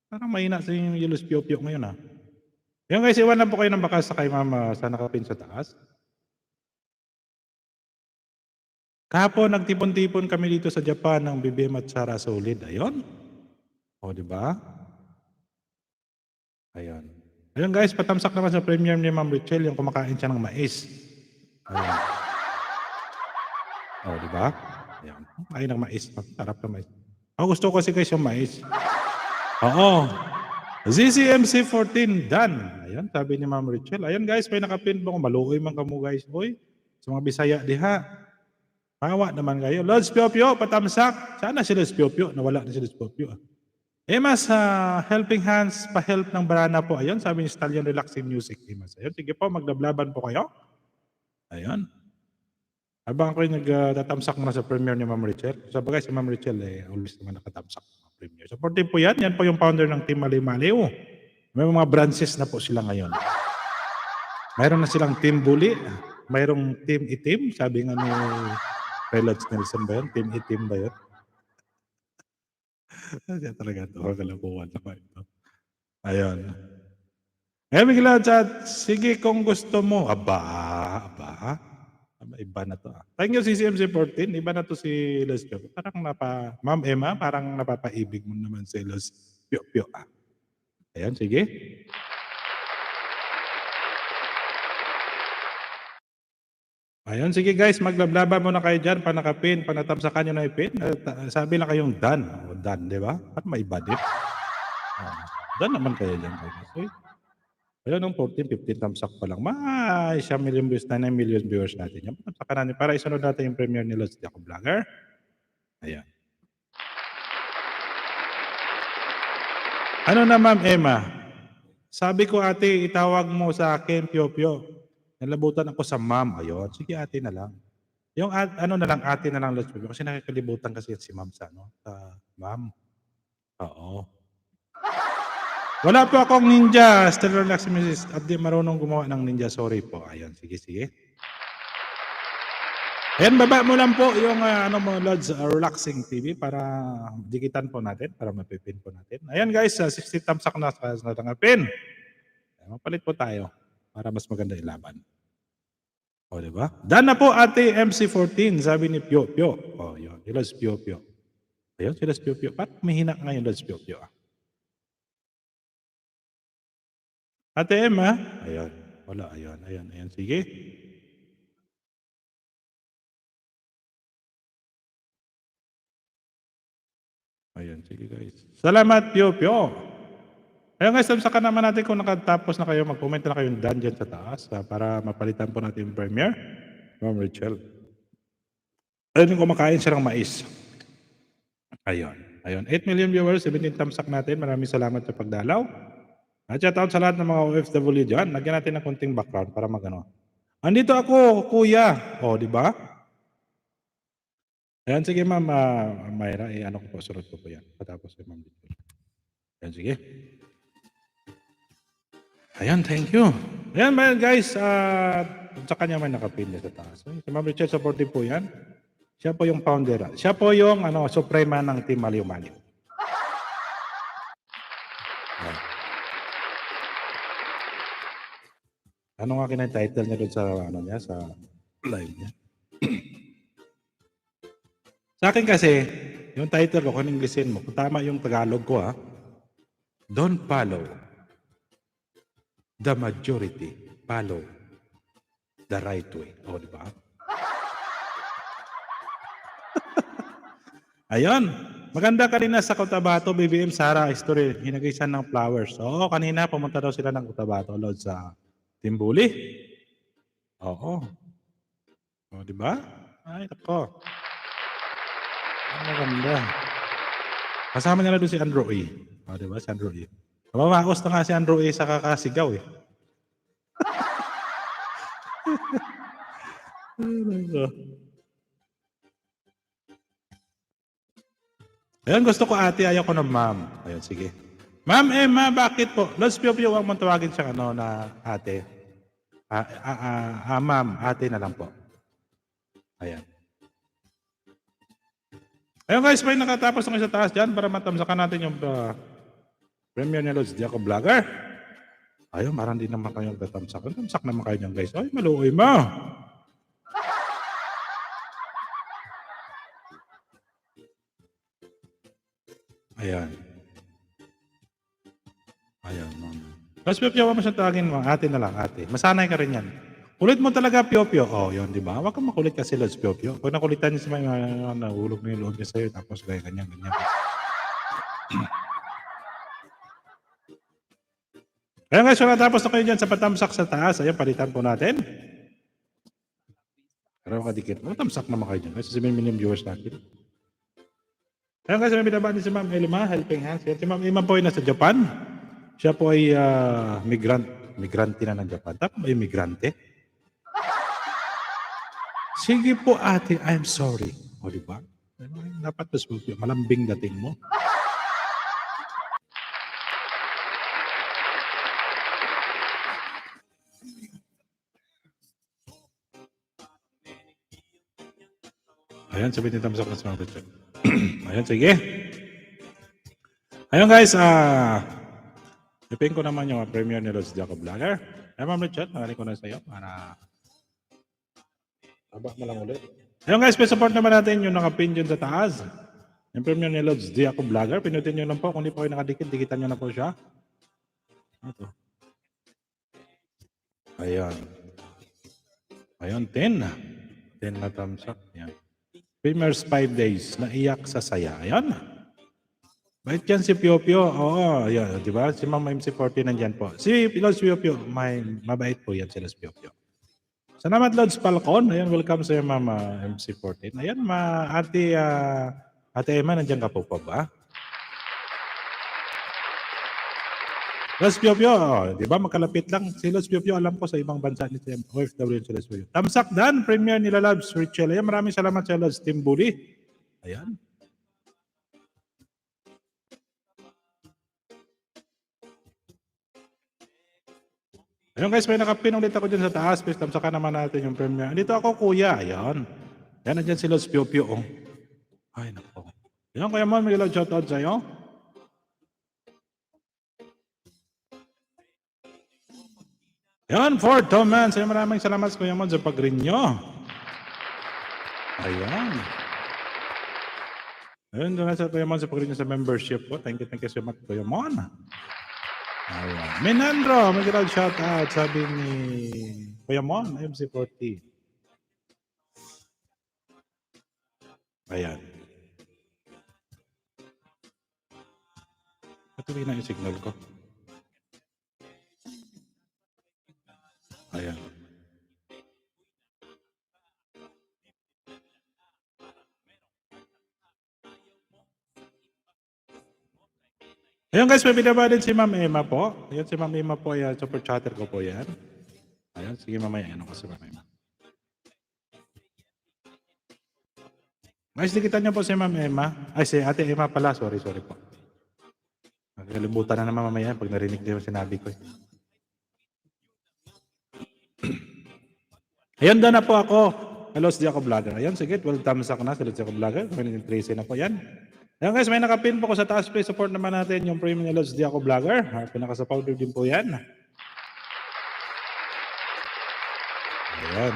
Parang mahina sa yung Lods Pio Pio ngayon, ha? Ayan guys, iwan na po kayo ng bakas sa kay mama sa nakapin sa taas. Kahapon, nagtipon-tipon kami dito sa Japan ng BBM at Sara Solid. Ayun. O, di ba? Ayun. Ayun guys, patamsak naman sa premiere ni Ma'am Richelle yung kumakain siya ng mais. Ayun. O, di ba? Ayun. Kain ng mais. Sarap ng mais. Ako gusto ko kasi guys yung mais. Oo. ZCMC14 done. Ayun, sabi ni Ma'am Richelle. Ayun guys, may nakapin po. Maluoy man kamo guys. Oy, sa mga Bisaya diha. Mawa naman kayo. Lods Pio Pio, patamsak. Sana si Lods Pio Pio. Nawala na si Lods Pio Pio. Emas, helping hands, pa-help ng Barana po. Ayun, sabi ni Stallion Relaxing Music. Emas. Ayun, sige po, maglablaban po kayo. Ayun. Habang ako nagtatamsak muna sa premiere ni Ma'am Richelle. Sa bagay, si Ma'am Richelle, always naman nakatamsak sa premiere. Supportive po yan. Yan po yung founder ng Team Maliw. May mga branches na po sila ngayon. Mayroon na silang Team Bully. Mayroong Team Itim. Sabi nga ni Lods Nelson ba yun? Team Itim ba yun? Kaya talaga ito. Kalakuhan na ba ito? Ayun. Bigla chat. Sige kung gusto mo. Aba. Iba na to. Thank you CCMC14. Iba na to si Lods Pio. Parang Ma'am Emma, parang napapaibig mo naman si Lods Pio Pio. Ayun, sige. Ayun, sige guys, maglablaban muna kayo dyan, panakapin, panatamsakan nyo na ipin. Sabi lang kayong done. O, done, di ba? Parang may iba din. Done naman kayo dyan. Ayun, nung 14, 15 tamsak pa lang. Siya million views na 9 million viewers natin. Yan, patamsakan natin para isunod natin yung premiere ni Lods Di Ako Vlogger. Ayan. Ano na Ma'am Emma? Sabi ko ate, itawag mo sa akin, Pio Pio. Nalabutan ako sa ma'am. Ayun, sige ate na lang. Yung ano na lang, ate na lang Lods Pio Pio kasi nakakalibutan kasi si ma'am sa ano, sa ma'am. Oo. Wala po akong ninja, still relax misis at di marunong gumawa ng ninja, sorry po. Ayun, sige, sige. Ayan, baba mo lang po yung ano mo, Lods, relaxing TV para dikitan po natin, para mapipin po natin. Ayan guys, 60 thumbs up na sa natangapin. Mapalit po tayo para mas maganda ilaban. O, di ba? Done na po ate MC14, sabi ni Pio Pio. O, yun, si Lods Pio Pio. Ayun, si Lods Pio Pio. Parang mahina ngayon, Lods Pio Pio. Ate M, ha? Ayun. Wala, ayun, ayun, ayun. Sige. Ayun, sige guys. Salamat, Pio Pio. Ayun guys, tamsakan naman natin kung nakatapos na kayo, mag-comment na kayo dyan sa taas para mapalitan po natin yung premiere. Ma'am Rachel. Ayun yung kumakain siya ng mais. Ayun. Ayun. 8 million viewers, 17 thumbs up natin. Maraming salamat sa pagdalaw. At shout out sa lahat ng mga OFW dyan. Lagyan natin ng konting background para magano. Andito ako, kuya. O, di ba? Ayan, sige ma'am Mayra, ano ko po, surot ko po yan. Patapos kay ma'am. Ayan, sige. Ayan, thank you. Ayan, guys, sa kanya may nakapin sa taas. Si Ma'am Richard, supportive po yan. Siya po yung founder. Siya po yung suprema ng Team Maliw Maliw. Ano nga kinatitle niya doon sa niya, sa live niya? Sa akin kasi, yung title ko, kung Englishin mo, kung tama yung Tagalog ko don't follow the majority, follow the right way. O, di ba? Ayun. Maganda kanina sa Cotabato, BBM Sara, history, hinagisan ng flowers. Oo, kanina pumunta daw sila ng Cotabato, Lord, sa Timbuli. Oo. O, di ba? Ay, nako. Maganda. Kasama niya na doon si Andrew E. O, di ba? Si Andrew E. Mamamakos na nga si Andrew E sa kakasigaw eh. Ayun, gusto ko ate, ayaw ko ng ma'am. Ayun, sige. Ma'am Emma, bakit po? Lods Pio Pio, huwag mong tawagin siya na ate. Ma'am, ate na lang po. Ayan. Ayun guys, may nakatapos ng isa taas dyan para matamsakan natin yung premiere ni Lods Diaco Vlogger. Ayun, marang din naman kayong tatamsakan. Tamsak naman kayo dyan guys. Ay, maluoy mo. Ayan. Ayan. Lods Pio Pio, huwag mo siyang tawagin mo. Ate na lang, ate. Masanay ka rin yan. Kulit mo talaga, Pio Pio. Oh, yun, di ba? Huwag kang makulit kasi, Lods Pio Pio. Pag nakulitan niya sa mga nahulog na yung loob niya sa'yo, tapos gaya ganyan, ganyan. Ayan guys, so natapos na kayo dyan sa patamsak sa taas. Ayan, palitan po natin. Pero makadikit. Matamsak naman kayo dyan. Kasi 7 million viewers natin. Ayan guys, may binaba din si Ma'am Elma, helping hands. Si Ma'am Elma po ay nasa Japan. Siya po ay migrante na ng Japan. Tama ba yung migrante? Sige po ate, I'm sorry. O diba? Dapat malambing dating mo. Ayan, sabihin ni Tamsak na sa mga picture. Ayan, sige. Ayun guys, ipin ko naman yung premiere ni Lods Diaco Vlogger. Ayan, Ma'am Richard, magaling ko na sa iyo para habak mo lang ulit. Ayun guys, may support naman natin yung nakapin dyan sa taas. Yung premiere ni Lods Diaco Vlogger. Pinutin nyo lang po. Kung di po kayo nakadikit, dikitan nyo na po siya. Ito. Ayan. Ayun, 10. 10 na thumbs up. Ayan. Premiers 5 days. Naiyak sa saya. Ayan. Bait yan si Pio Pio. Oo, ayan. Di ba? Si Ma'am MC40 nandyan po. Si Lods Pio Pio, mabait po yan si Lods Pio Pio. Salamat Lods Falcon. Ayan, welcome sa Ma'am MC14. Ayan, Ate Emma, nandyan ka po pa ba? Los Piopio, di ba magkalapit lang. Si Los Piopio, alam ko sa ibang bansa ni OFW si Los Piopio. Tamsak Dan, Premier nila Labs, Richel. Ayan, maraming salamat sa Los Team Bully. Ayan. Ayun guys, may nakapin ulit ako dyan sa taas. Please, tamsakan naman natin yung Premier. Dito ako, kuya. Ayan. Ayan, nandyan si Los Piopio. Oh. Ay, nako. Ayan, Kuya Mon, may shoutout sa'yo. Yan, for Thomas. Ay, maraming salamat Kuya Mon sa pag-rin nyo. Ayan. Ayun, doon sa Kuya Mon sa pag-rin nyo sa membership po. Thank you so much Kuya Mon. Ayan. Minandro, may shout out. Sabi ni Kuya Mon, MC40. Ayan. Patuloy na yung signal ko. Ayan. Ayun guys, may binaba din si Ma'am Emma po. Ayan si Ma'am Emma po, ayan, super chatter ko po yan. Ayan, sige mamaya, ano ko si Ma'am Emma. Guys, dikitan niyo po si Ma'am Emma. Ay, si Ate Emma pala, sorry po. Nakalimutan na naman mamaya pag narinig niyo yung sinabi ko. Ayan, doon na po ako. Hello, si ako vlogger. Ayan, sige, 12 thumbs up na. Hello, si ako vlogger. May Tracy na po yan. Ayan guys, may nakapin po ko sa taas. Please support naman natin yung premium ni Lods Di Ako Vlogger. Pinaka-supporter din po yan. Ayan.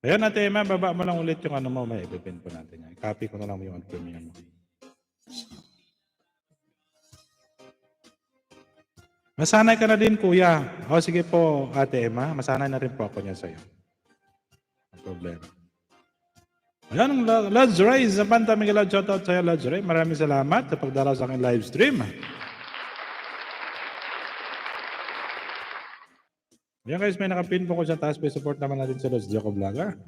Ayan natin, baba mo lang ulit yung ano mo. May ipipin po natin yan. Copy ko na lang yung premium mo. Masanay ka na din, kuya. O sige po, Ate Emma. Masanay na rin po ako niyan sa'yo. No problema. Ayan, Lods Ray. Zapanta Miguel, shoutout sa'yo, Lods Ray. Maraming salamat sa pagdalaw sa aking live stream. Ayan guys, may nakapin po ko sa taas. Please support naman natin sa Lods Di Ako Vlogger.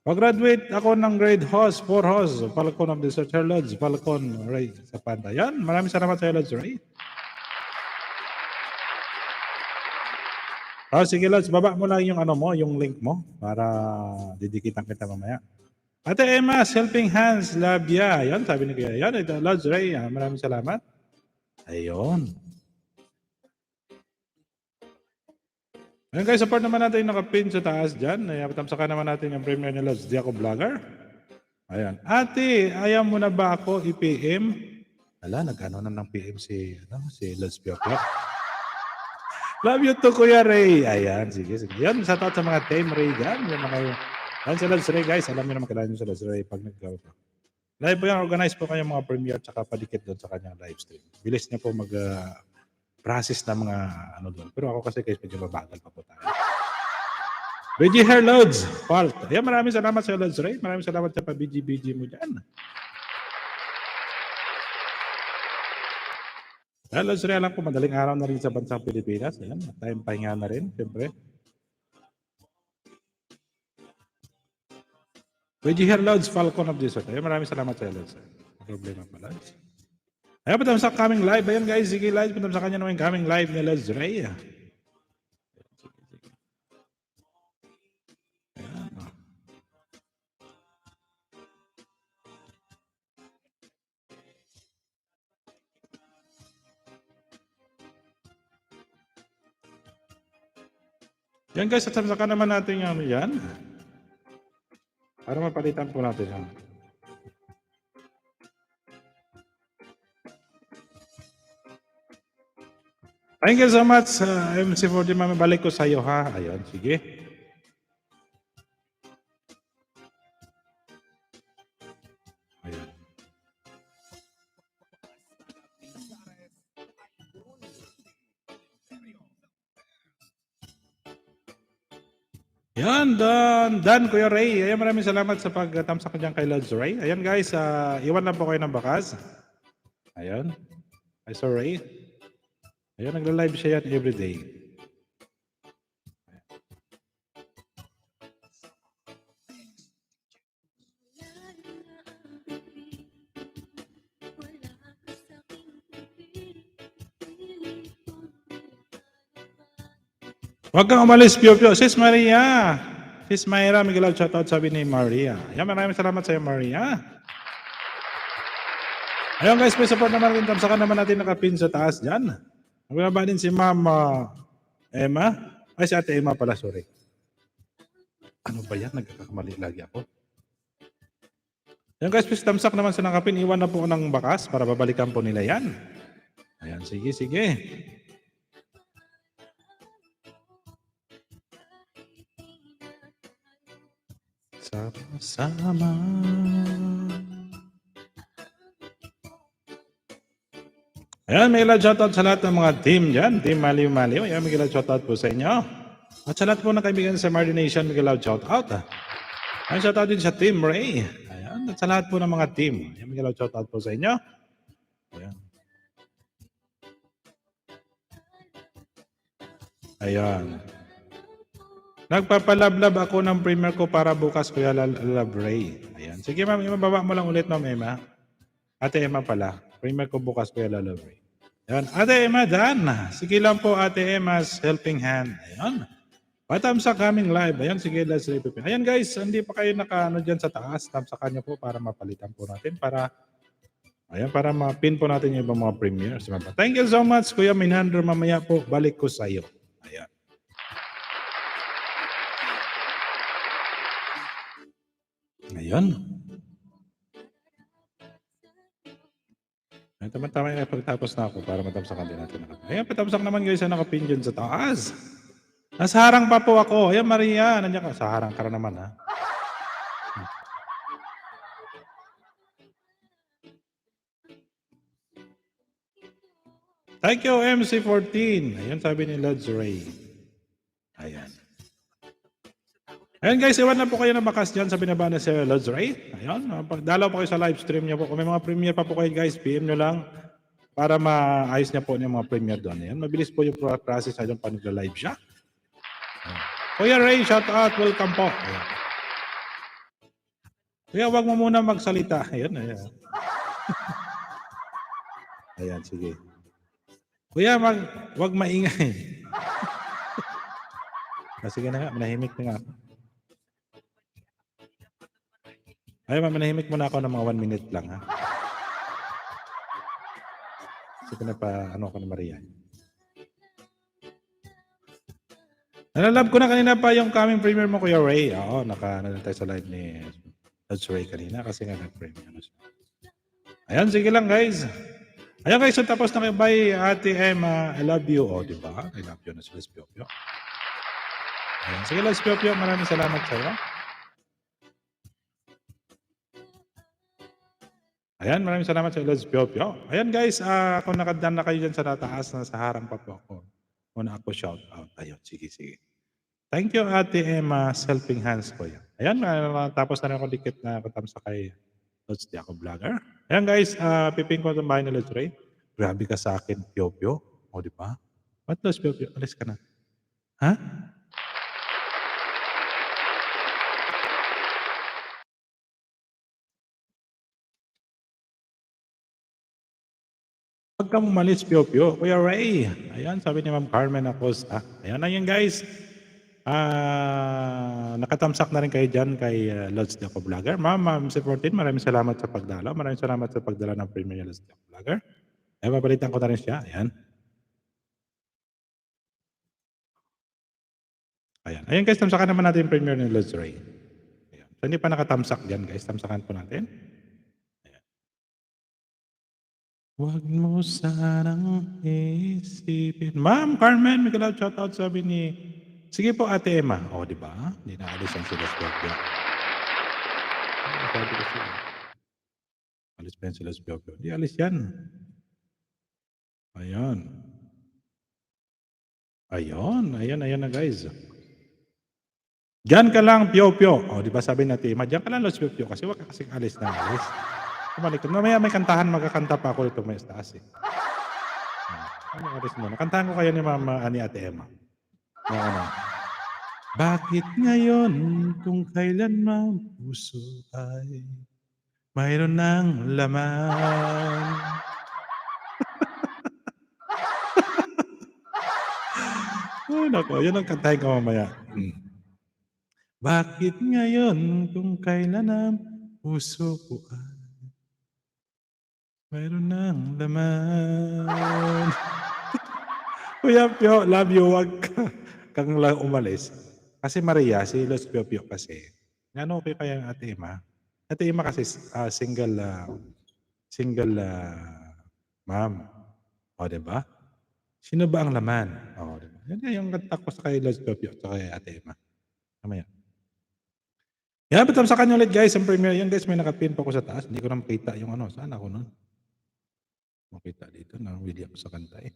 Pag-graduate ako ng grade host, 4 host, Falcon of the Searcher Lods, Falcon Ray Zapanta. Ayan, maraming salamat sa'yo, Lods Ray. Sige Lods, baba mo lang yung ano mo, yung link mo para didikitan kita mamaya. Ate Emma, Helping Hands, Labia. Ayan, sabi ni Kuya. Ayan, ito, Lods Ray. Maraming salamat. Ayun. Ayun guys, support naman natin yung nakapin sa taas dyan. Tamsakan naman natin yung premiere ni Lods Di Ako Vlogger. Ayan. Ate, ayaw mo na ba ako i-PM? Ala, nag-ano na ng PM si Lods Piopio. Love you to Kuya Ray. Ayan, sige. Yan, shout out sa mga Team Ray dyan. Yung mga, yan sa Lods Ray guys. Alam niyo naman kailangan nyo sa Lods Ray pag nag-go. Live po yan, organize po kayo mga premiere tsaka padikit doon sa kanyang live stream. Bilis niya po process ng mga ano doon. Pero ako kasi guys, medyo mabagal pa po tayo. BG Hair Loads, Fault. Ayan, maraming salamat sa Lods Ray. Maraming salamat sa pa-BG mo dyan. Lods Ray, alam ko, madaling araw na rin sa bansang Pilipinas. Ayan, time pahinga na rin, siyempre. BG Hair Loads, Falcon of Desert. Ayan, maraming salamat sa Lods Ray. Problema pa, Lods. Ayan, patamsak coming live. Ayan guys, sige live. Patamsak nyo naman coming live ni Lods Ray. Yan guys, tatamsakan naman natin yung ano yan. Para mapalitan po natin yan. Thank you so much, MC40. Mamabalik ko sa iyo ha. Ayun, sige. Ayun. Yan, Dan, Kuya Ray. Ayan, maraming salamat sa pagtamsak dyan kay Lods Ray. Ayan guys, iwan lang po kayo ng bakas. Ayan. Hi, Sir Ray. Ayan, nagla-live siya yan everyday. Huwag kang umalis, Pio Pio. Sis Maria. Sis Mayra, Miguel shoutout sabi ni Maria. Ayan, maraming salamat sa iyo, Maria. Ayun guys, may support naman natin. Tamsakan naman natin nakapin sa taas dyan. Magbaba din si Mama Emma. Ay, si Ate Emma pala, sorry. Ano ba yan? Nagkakamali lagi ako. Ayun guys, please tamsak naman sa nakapin. Iwan na po ko ng bakas para babalikan po nila yan. Ayan, sige, sige. Sama-sama. Ayan, may ilan shoutout sa lahat ng mga team dyan. Team Maliw Maliw. Ayan, may ilan shoutout po sa inyo. At sa lahat po ng kaibigan sa Mardi Nation, may ilan shoutout. Ayan, shoutout din sa Team Ray. Ayan, at sa lahat po ng mga team. Ayan, may ilan shoutout po sa inyo. Ayan. Ayan. Nagpapalablab ako ng premiere ko para bukas, Kuya Love Ray. Ayan. Sige ma'am, ibababa mo lang ulit, ma'am Emma. Ate Emma pala. Premiere ko bukas, Kuya Love Ray. Ayan. Ate Emma, dyan. Sige lang po, Ate Emma's helping hand. Ayan. Patamsak kaming live. Ayan, sige, let's repeat. Ayan guys, hindi pa kayo nakaano dyan sa taas. Tamsakan nyo po para mapalitan po natin. Ayan, para ma-pin po natin yung ibang mga premieres. Thank you so much, Kuya Minandro. Mamaya po, balik ko sa iyo. Ayan. Ayan. Ay, tama-tama yung pagtapos na ako para matamsakan din natin. Ayan, patamsak naman guys ang nakapin dyan sa taas. Nasa harang pa po ako. Ayan, Maria. Nandiyan ka. Sa harang ka na naman, ha? Thank you, MC14. Ayan, sabi ni Lods Ray. Ayan. Ayan guys, iwan na po kayo ng bakas dyan sa binaba na si Lods Ray. Ayan, dalaw po kayo sa live stream niyo po. Kung may mga premiere pa po kayo guys, PM nyo lang para maayos niya po yung mga premiere doon. Ayan, mabilis po yung process na dyan pa nagla-live siya. Ayan. Kuya Ray, shout out, welcome po. Ayan. Kuya, wag mo muna magsalita. Ayan, ayan. Ayan, sige. Kuya, wag maingay. Sige na nga, manahimik na nga ako. Ay, manahimik muna ako ng mga 1 minute lang, ha? Sige na pa, ano ako na Maria. Nalalab ko na kanina pa yung coming premiere mo, Kuya Ray. Oo, tayo sa live ni Lods Ray kanina kasi nga nag-premiere. Ayan, sige lang guys. Ayan guys, so tapos na kayo. Bye, Ate Emma. I love you. O, di ba? I love you na si Les Pio Pio. Ayan, sige Les Pio Pio, maraming salamat sa iyo. Ayan, maraming salamat sa Les Pio Pio. Ayan guys, kung nakadaan na kayo dyan sa nataas na sa harang pa po ako. Muna ako shout out. Ayun, sige, sige. Thank you, Ate Emma. Helping hands ko yan. Ayan, tapos na rin ako dikit na katamsa kay Lods di ako vlogger. Ayan guys, piping ko itong bahay ni Lods Ray. Grabe ka sa akin, Pio Pio. O, di ba? Ba't Lods Pio Pio? Alis ka na. Ha? Huwag kang umalis, Pio Pio. Kuya Ray. Ayan, sabi ni Ma'am Carmen Acosta. Ayan na yan, guys. Nakatamsak na rin kayo dyan kay Lods di ako vlogger. Ma'am 14, maraming salamat sa pagdala. Maraming salamat sa pagdala ng premiere ni Lods di ako vlogger. Ayan, papalitan ko na rin siya. Ayan. Ayan. Ayan guys, tamsakan naman natin yung premiere ni Lods Ray. Ayan. So, hindi pa nakatamsak dyan guys. Tamsakan po natin. Huwag mo sanang isipin. Ma'am Carmen, may kalaw shoutout sabi ni... Sige po Ate Emma. O, di ba? Hindi na alis ang sila Scorpio. Sabi ko siya. Alis pa yan sila Scorpio. Hindi alis yan. Ayan. Ayun. Ayan na guys. Diyan ka lang, Pio Pio. O, di ba sabi natin, diyan ka lang, Los Pio Pio. Kasi wag ka kasing alis na alis. Kumalikot. Mamaya may kantahan, magkakanta pa ako dito may taas eh. Ano alis mo? Nakantahan ko kayo ni Mama ni Ate Emma. Ano? Bakit ngayon kung kailan ang puso ay mayroon ng laman? Ay naku, yun ang kantahin ko mamaya. Bakit ngayon kung kailan ang puso ko ay mayroon ng laman? Kuya Pio, love you, wag kang lang umalis. Kasi Maria, si Los Pio Pio kasi, ano okay kaya ang Ate Emma? Ate Emma kasi single ma'am. O, 'di ba? Sino ba ang laman? O, 'di ba? Yun nga yung kanta ko sa kay Los Pio Pio tsaka kay Ate Emma. Mamaya. Yan, patamsakan niyo ulit guys ang premiere. Yan guys, may nakapin pa ko sa taas. Hindi ko na makita yung ano. Saan ako nun? Makita dito na video ako sa kanta eh.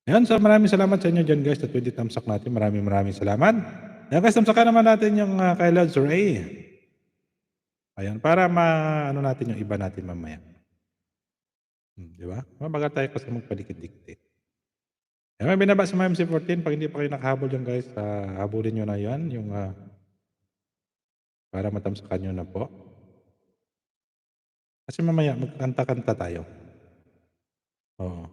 Ayan, so maraming salamat sa inyo dyan guys sa 20 thumbs up natin. Maraming salamat. Ayan guys, tamsakan naman natin yung kay Lods Ray. Ayan, para ano natin yung iba natin mamaya. Di ba? Mabagal tayo kasi magpadikit-dikit. Ayan, may binaba sa MC14. Pag hindi pa kayo nakahabol dyan guys, habulin nyo na yan. Yung, para matamsakan nyo na po. Kasi mamaya magkanta-kanta tayo. Oo.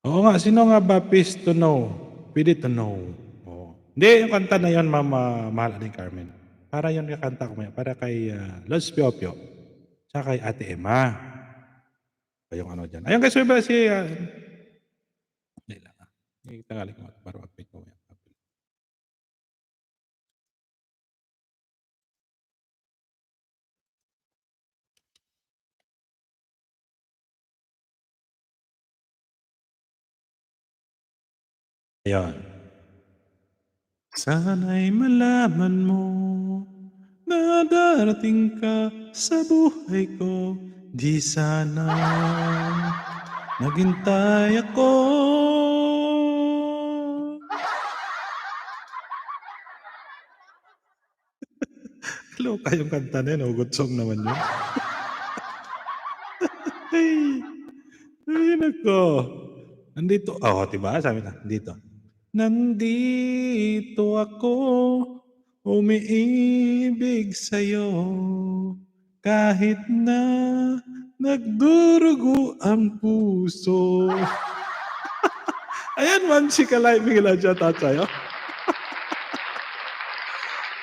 Oo nga, sino nga ba Peace to Know? Pwede to know. Oo. Hindi, yung kanta na yun, Mama Mahal Aling Carmen. Para yun yung kanta ko maya. Para kay Lods Pio Pio. Tsaka kay Ate Emma. Yung ano dyan. Ayun guys, may ba si... Hindi lang. Hindi tangali ko. Para mag-pick ko maya. Ayun. Sana'y malaman mo na darating ka sa buhay ko. Di sana naghintay ako. Loka yung kanta na yun. Hugot song naman yun. Ay, nako. Nandito. Oh, diba? Sabi na, dito. Nandito ako, umiibig sa'yo, kahit na nagdurugo ang puso. Ayan, Ma'am Chika Live, bigla siya sa'yo.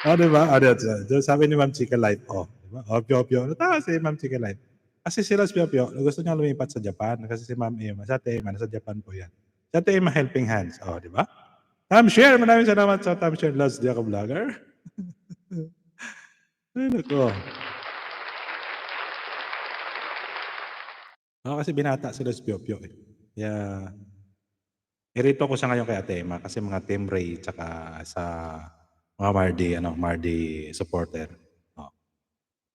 O, diba? O, diba? Sabi ni Ma'am Chika Live, diba? O, Pio. Natawa si Ma'am Chika Live. Kasi si Ros Pio Pio, gusto niya lumipat sa Japan. Kasi si Ma'am Emma, sa Ate Emma, nasa Japan po yan. Sa Ate Emma, helping hands. O, diba? Share, maraming salamat sa Share Lods, di ako vlogger. Ay, nako. Kasi binata si Lods Pio Pio eh. Kaya, irito ko siya ngayon kay Ate Emma kasi mga Team Ray tsaka sa mga Mardi supporter.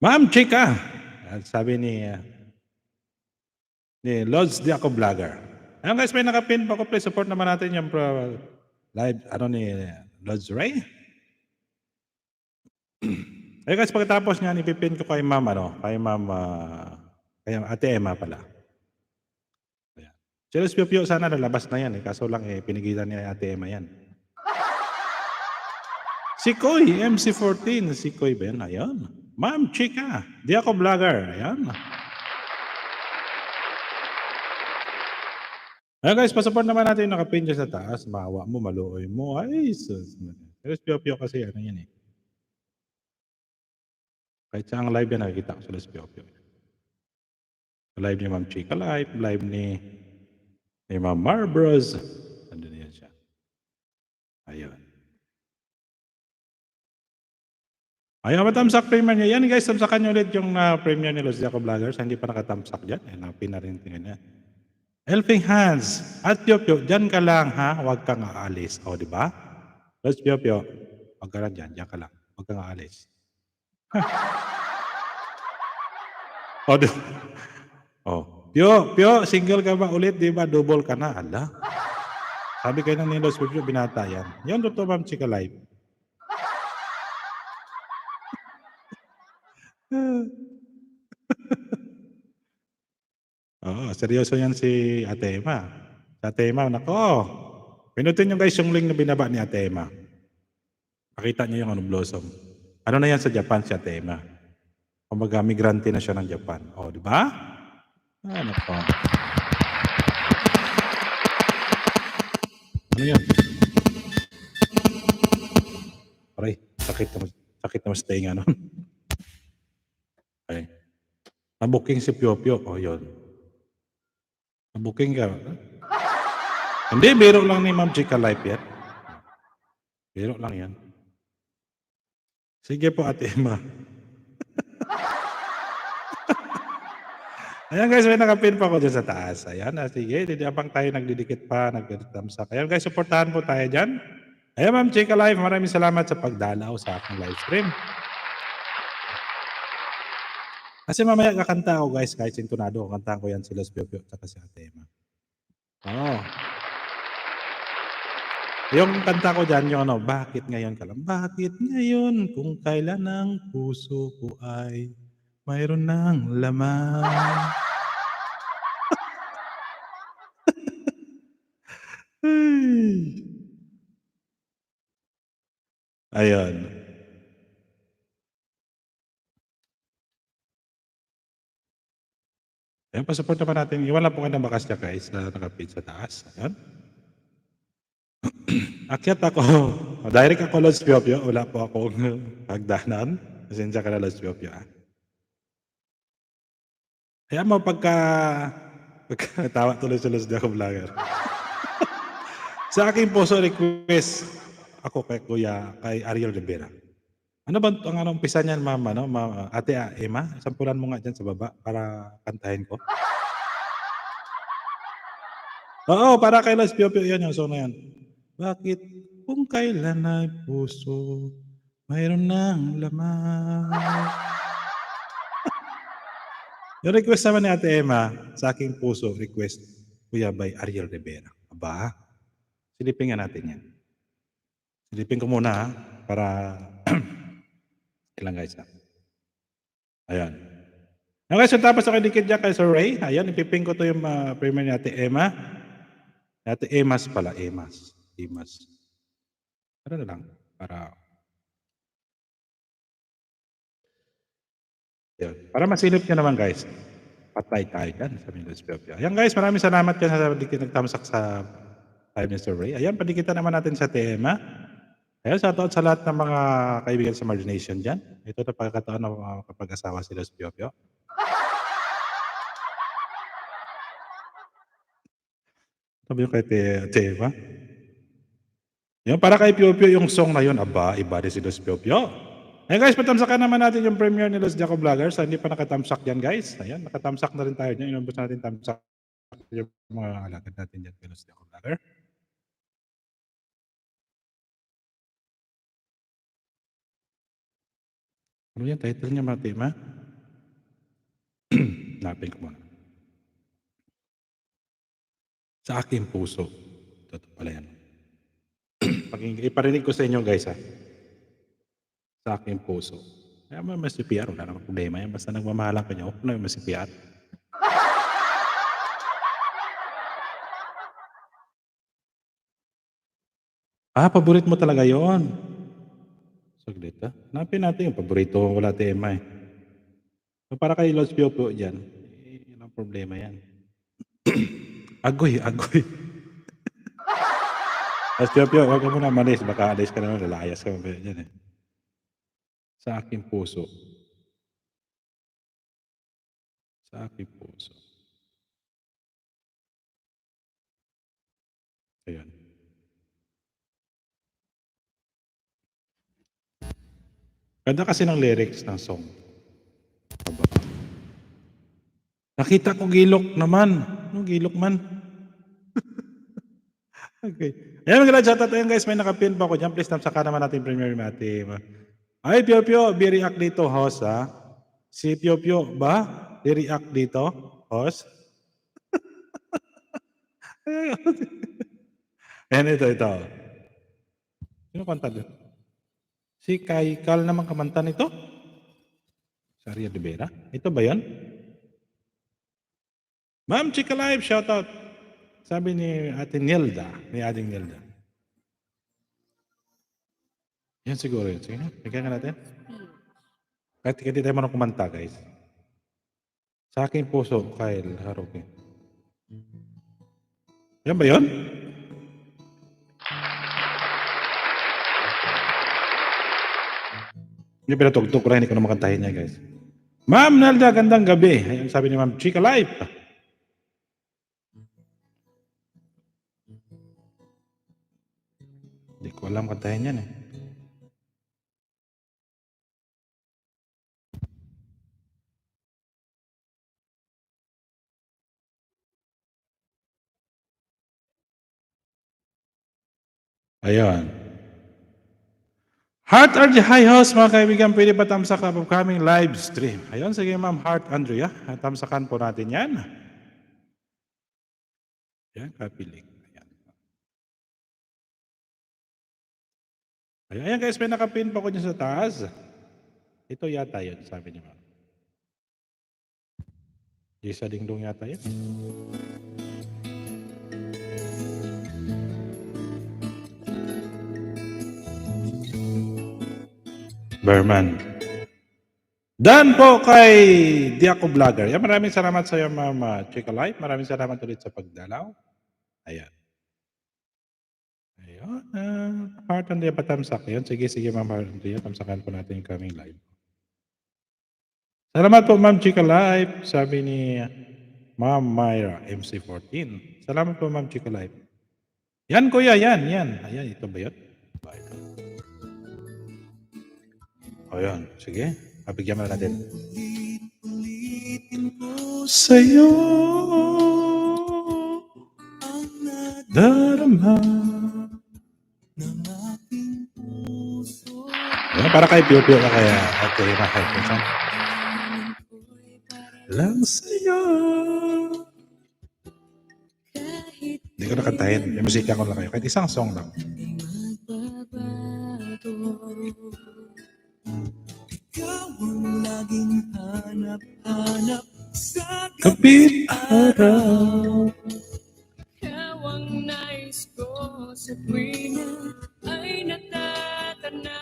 Ma'am Chika! Sabi ni Lods, di ako vlogger. Ayun guys, may nakapin pa ko. Please support naman natin yung live, ni Lods Ray. Ayun guys, pagkatapos niyan, ipipin ko kay Ma'am, kay Ate Emma pala. Ayan. Si Lods Pio Pio, sana lalabas na yan. Kaso lang, pinigilan niya Ate Emma yan. Si Koy, MC14. Si Koy ba yan? Ayan. Ma'am Chika, di ako vlogger. Ayan. Ayan guys, pasupport naman natin yung nakapin dyan sa taas. Maawa mo, maluoy mo. Ay, sus. Los Pio Pio kasi ano yan eh. Kahit sa ang live yan, nakikita ko sa Los Pio Pio. Live ni Ma'am Chika live ni Ma'am Marbros. Andun yan siya. Ayun. Ayaw matamsak premiere niya. Yan guys, tamsakan nyo ulit yung premiere ni Los Diaco Vloggers. Hindi pa nakatamsak dyan. Napin na rin tingin niya. Helping hands. At Pio Pio, dyan ka lang ha. Huwag kang aalis. O, di ba? Los Pio Pio, huwag ka lang dyan. Dyan ka lang. Huwag kang aalis. O, Pio, single ka ba ulit? Di ba? Double ka na. Ala. Sabi kayo ng Los Pio Pio, binata yan. Yan, totoo Ma'am Chika Live. Seryoso yan si Ate Emma. Sa Ate Emma, nako. Pinutin nyo guys yung link na binaba ni Ate Emma. Pakita nyo yung blossom. Ano na yan sa Japan si Ate Emma? Kumbaga, migrante na siya ng Japan. O, di ba? Ano pa? Ano yun? Aray, sakit na mas tainga nun. Ay, nabuking si Pio-Pio. O yun. Nabuking ka. Hindi, biro lang ni Ma'am Chika Life yan. Biro lang yan. Sige po, Ate Emma. Ayan guys, may nakapin pa ako dyan sa taas. Ayan, sige, abang tayo nagdidikit pa, nagdidiktamsak. Ayan guys, supportahan po tayo dyan. Ayan Ma'am Chika Life, maraming salamat sa pagdalaw sa aking live stream. Kasi mamaya kakanta ako guys, kahit sintonado, kantahan ko yan si Los Pio-Pio at si Ate Emma. Oo. Yung kanta ko dyan, yung ano, bakit ngayon ka lang? Bakit ngayon kung kailan ang puso ko ay mayroon ng laman? Ayun. Ayan, pasupport naman natin. Iwan lang po kayo ng bakas niya guys na nakapit sa taas. Ayan. Akyat ako. Direct ako Los Pio-Pio. Wala po akong hagdanan. Pasensya ka na Los Pio-Pio. Kaya mo pagkatawa tuloy sa Los Diaco Vlogger. Sa aking puso request ako kay Ariel Rivera. Ano ba ang umpisa niyan, ma'am, ano, Ate Emma? Sampulan mo nga dyan sa baba para kantahin ko. Oo, para kay Los Pio-Pio yan yung song na yan. Bakit kung kailan ay puso mayroon ng laman? Yung request naman ni Ate Emma sa aking puso, request, Kuya by Ariel Rivera. Aba, silipin nga natin yan. Silipin ko muna ha, para ilang guys ha. Ayan. Okay, so tapos ako dikit dyan kay Sir Ray. Ayan, ipiping ko to yung premiere ni Ate Emma. Ate Emas pala, Emas. Ano na lang, para yun. Para masilip nyo naman guys. Patay tayo dyan sa Milos Pio-Pio. Ayan guys, maraming salamat dyan sa nagtamsak sa live ni Sir Ray. Ayan, padikitan naman natin sa Ate Emma. Ayan, shoutout sa lahat ng mga kaibigan sa Margination dyan. Ito na pagkakataon na kapag-asawa si Los Pio-Pio. Sabi yung kay Ate Emma. Yung para kay Pio-Pio yung song na yun, aba, iba din si Los Pio-Pio. Ayan guys, patamsakan naman natin yung premiere ni Los Diaco Vloggers. Hindi pa nakatamsak dyan guys. Ayan, nakatamsak na rin tayo dyan. Inubos natin tamsak yung mga alagad natin dyan kay Los Diaco Vlogger. Ano yung title niya, Matima? Napin ko muna. Sa aking puso. Totoo pala yan. Iparinig ko sa inyo guys ha. Sa aking puso. Kaya mas CPR, wala namang problema yan. Basta nagmamahalan ka niya, huwag na yung mas CPR. Paborito mo talaga yon. Saglit ha. Hanapin natin yung paborito wala tema eh. So para kay Los Pio-Pio dyan, yun ang problema yan. Agoy. Los Pio-Pio, huwag ka muna malis. Baka alis ka na, lalayas ka mabaya dyan eh. Sa aking puso. Sa aking puso. Ayan. Ganda kasi ng lyrics ng song. Aba. Nakita ko gilok naman. Ano gilok man? Okay. Ayan, mga shoutout ayan guys. May nakapin pa ako dyan. Please tamsaka naman natin premiere natin. Ay, Pio-Pio, be-react dito, host ha. Si Pio-Pio ba? Be-react dito, host. Ayan, ito. Sino kanta doon? Si Kal naman kamanta nito? Si Ariel Rivera? Ito ba yan? Ma'am Chika Live, shoutout. Sabi ni Ate Nilda, ni Ading Nilda. Yan siguro yun. Sige na, bigyan ka natin. Kahit hindi tayo marunong kumanta, guys. Sa aking puso, Kyle Haruki. Yan ba yun? Yung pinatugtog ko lang, hindi ko na makantahin niya, guys. Ma'am Nelda, gandang gabi. Ayun, sabi ni Ma'am Chika Life. Hindi ko alam kantahin yan eh. Ayun. Heart RJ High House, mga kaibigan, pwede ba tamsak ang upcoming live stream? Ayun, sige Ma'am Heart Andrea, tamsakan po natin yan. Yan, kapiling. Ayan. Ayan guys, may nakapin pa ko dyan sa taas. Ito yata yun, sabi ni Ma'am. Isa dingdong yata yun. Berman. Dan po kay Diako Vlogger. Yan, maraming salamat sa iyo, Ma'am Chika Life. Maraming salamat ulit sa pagdalaw. Ayan. Ayun. Heart Andrea patamsak. Yan. Sige, Ma'am Heart Andrea. Tamsakan po natin yung coming live. Salamat po, Ma'am Chika Life. Sabi ni Ma'am Myra, MC14. Salamat po, Ma'am Chika Life. Yan, kuya. Yan. Ayan, ito ba yun? Ayan. Sige. Pabigyan mo na natin. Sa'yo ang nadarama ng aking puso. Ayan, para kay Pio Pio na kaya at makay po siya. Lang sa'yo. Hindi ko nakantahin. Yung musika ko lang kayo. Kahit isang song lang. Ikaw ang laging hanap-hanap sa kapit araw. Ikaw ang nais ko sa tuwing ay natatanaw.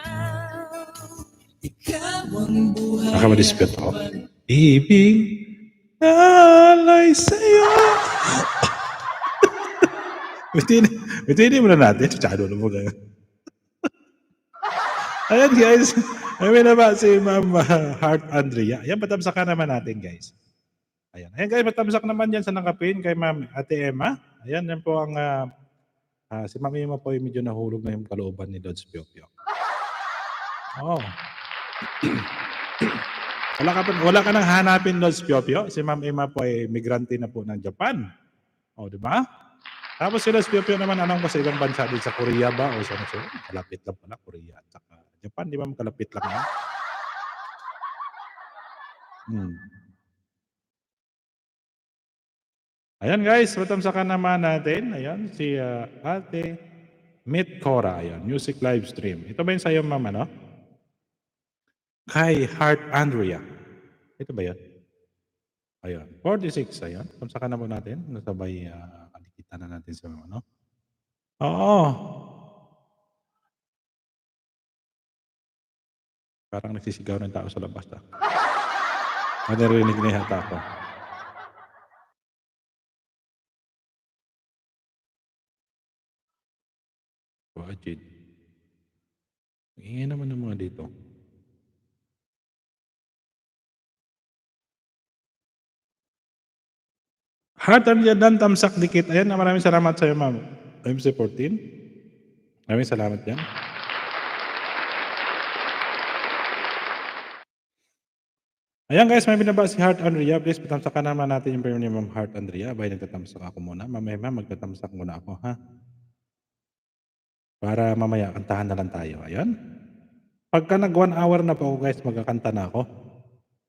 Ikaw ang buhay. Nakamadispute ako. Ibig alay sa'yo. Bitinin mo na natin. Tsado na mo ganyan. Ayan guys. May na ba si Ma'am Heart Andrea? Ayan, patamsakan naman natin guys. Ayan guys, patamsak naman yan sa nakapin kay Ma'am Ate Emma. Ayan, yan po ang si Ma'am Emma po ay medyo nahulog na yung kalooban ni Dodge Pio Pio. Oh. Wala ka nang hanapin, Dodge Pio Pio. Si Ma'am Emma po ay migrante na po ng Japan. Oh, di ba? Tapos si Dodge Pio Pio naman, anong kasi ibang bansa din sa Korea ba? O saan siya? Kalapit lang pala, Korea at saka Japan, di ba makalapit lang yan? Ayan guys, patamsakan naman natin. Ayan, si Ate Meet Cora. Ayan, music live stream. Ito ba yung sa'yo, Ma'am, ano? Kay Heart Andrea. Ito ba yun? Ayan, 46. Ayan, patamsakan na po natin. Nasabay, nakikita na natin sa mga, ano? Oo. Parang nagsisigaw ng tao sa labas. Narinig na yata ako. Wajid. Ingay naman ng mga dito. Heart Andrea Dan tamsak dikit. Ayan, maraming salamat sa iyo, Ma'am. MC14. Maraming salamat yan. Ayan guys, may binaba si Heart Andrea. Please, patamsakan naman natin yung premium ni Ma'am Heart Andrea. Abay, nagtatamsak ako muna. Mamaya, magtatamsak muna ako, ha? Para mamaya, kantahan na lang tayo. Ayan. Pagka nag 1 hour na po ako guys, magkakanta na ako.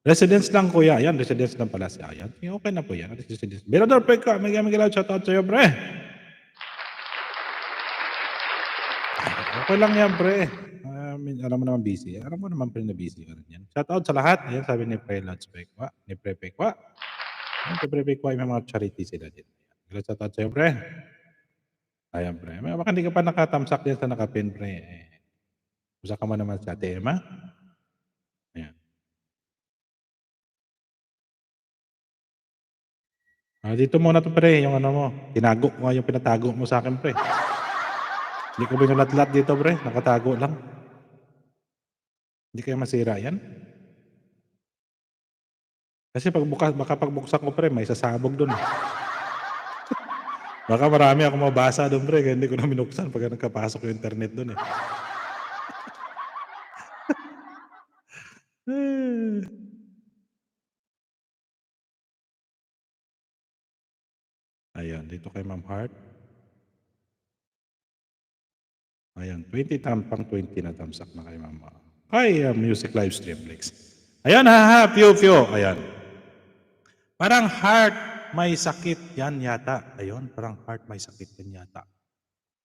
Residence lang kuya. Ayan, residence lang pala siya. Ayan. Okay na po yan. Residence. Mirador Peka, may galaw shoutout sa'yo, pre. Okay lang yan, pre. Alam mo naman busy. Alam mo naman pre na busy ka rin yan. Shoutout sa lahat. Ayan, sabi ni Pre Lods Pekwa. Ni Pre Pekwa. Ayan, si Pre Pekwa, may mga charity sila din. Shoutout sa'yo, pre. Ayan, pre. Baka hindi ka pa nakatamsak yan sa nakapin, pre. Usa ka mo naman sa tema. Ayan. Dito muna 'to pre, yung ano mo, tinago ko nga yung pinatago mo sa akin pre. Hindi ko binulat-lat dito pre, nakatago lang. Hindi kaya masira yan? Kasi baka pagbuksan ko pre may sasabog dun, eh. Baka marami akong mabasa dun pre, kaya hindi ko na binuksan pagka nagkapasok yung internet dun, eh. Ayan, dito kay Ma'am Heart. Ayan, 20 pang 20 na thumbs up na kay Ma'am. Music live stream Lex. Ayan, Pio. Ayan. Parang heart may sakit yan yata. Ayun, parang heart may sakit yan yata.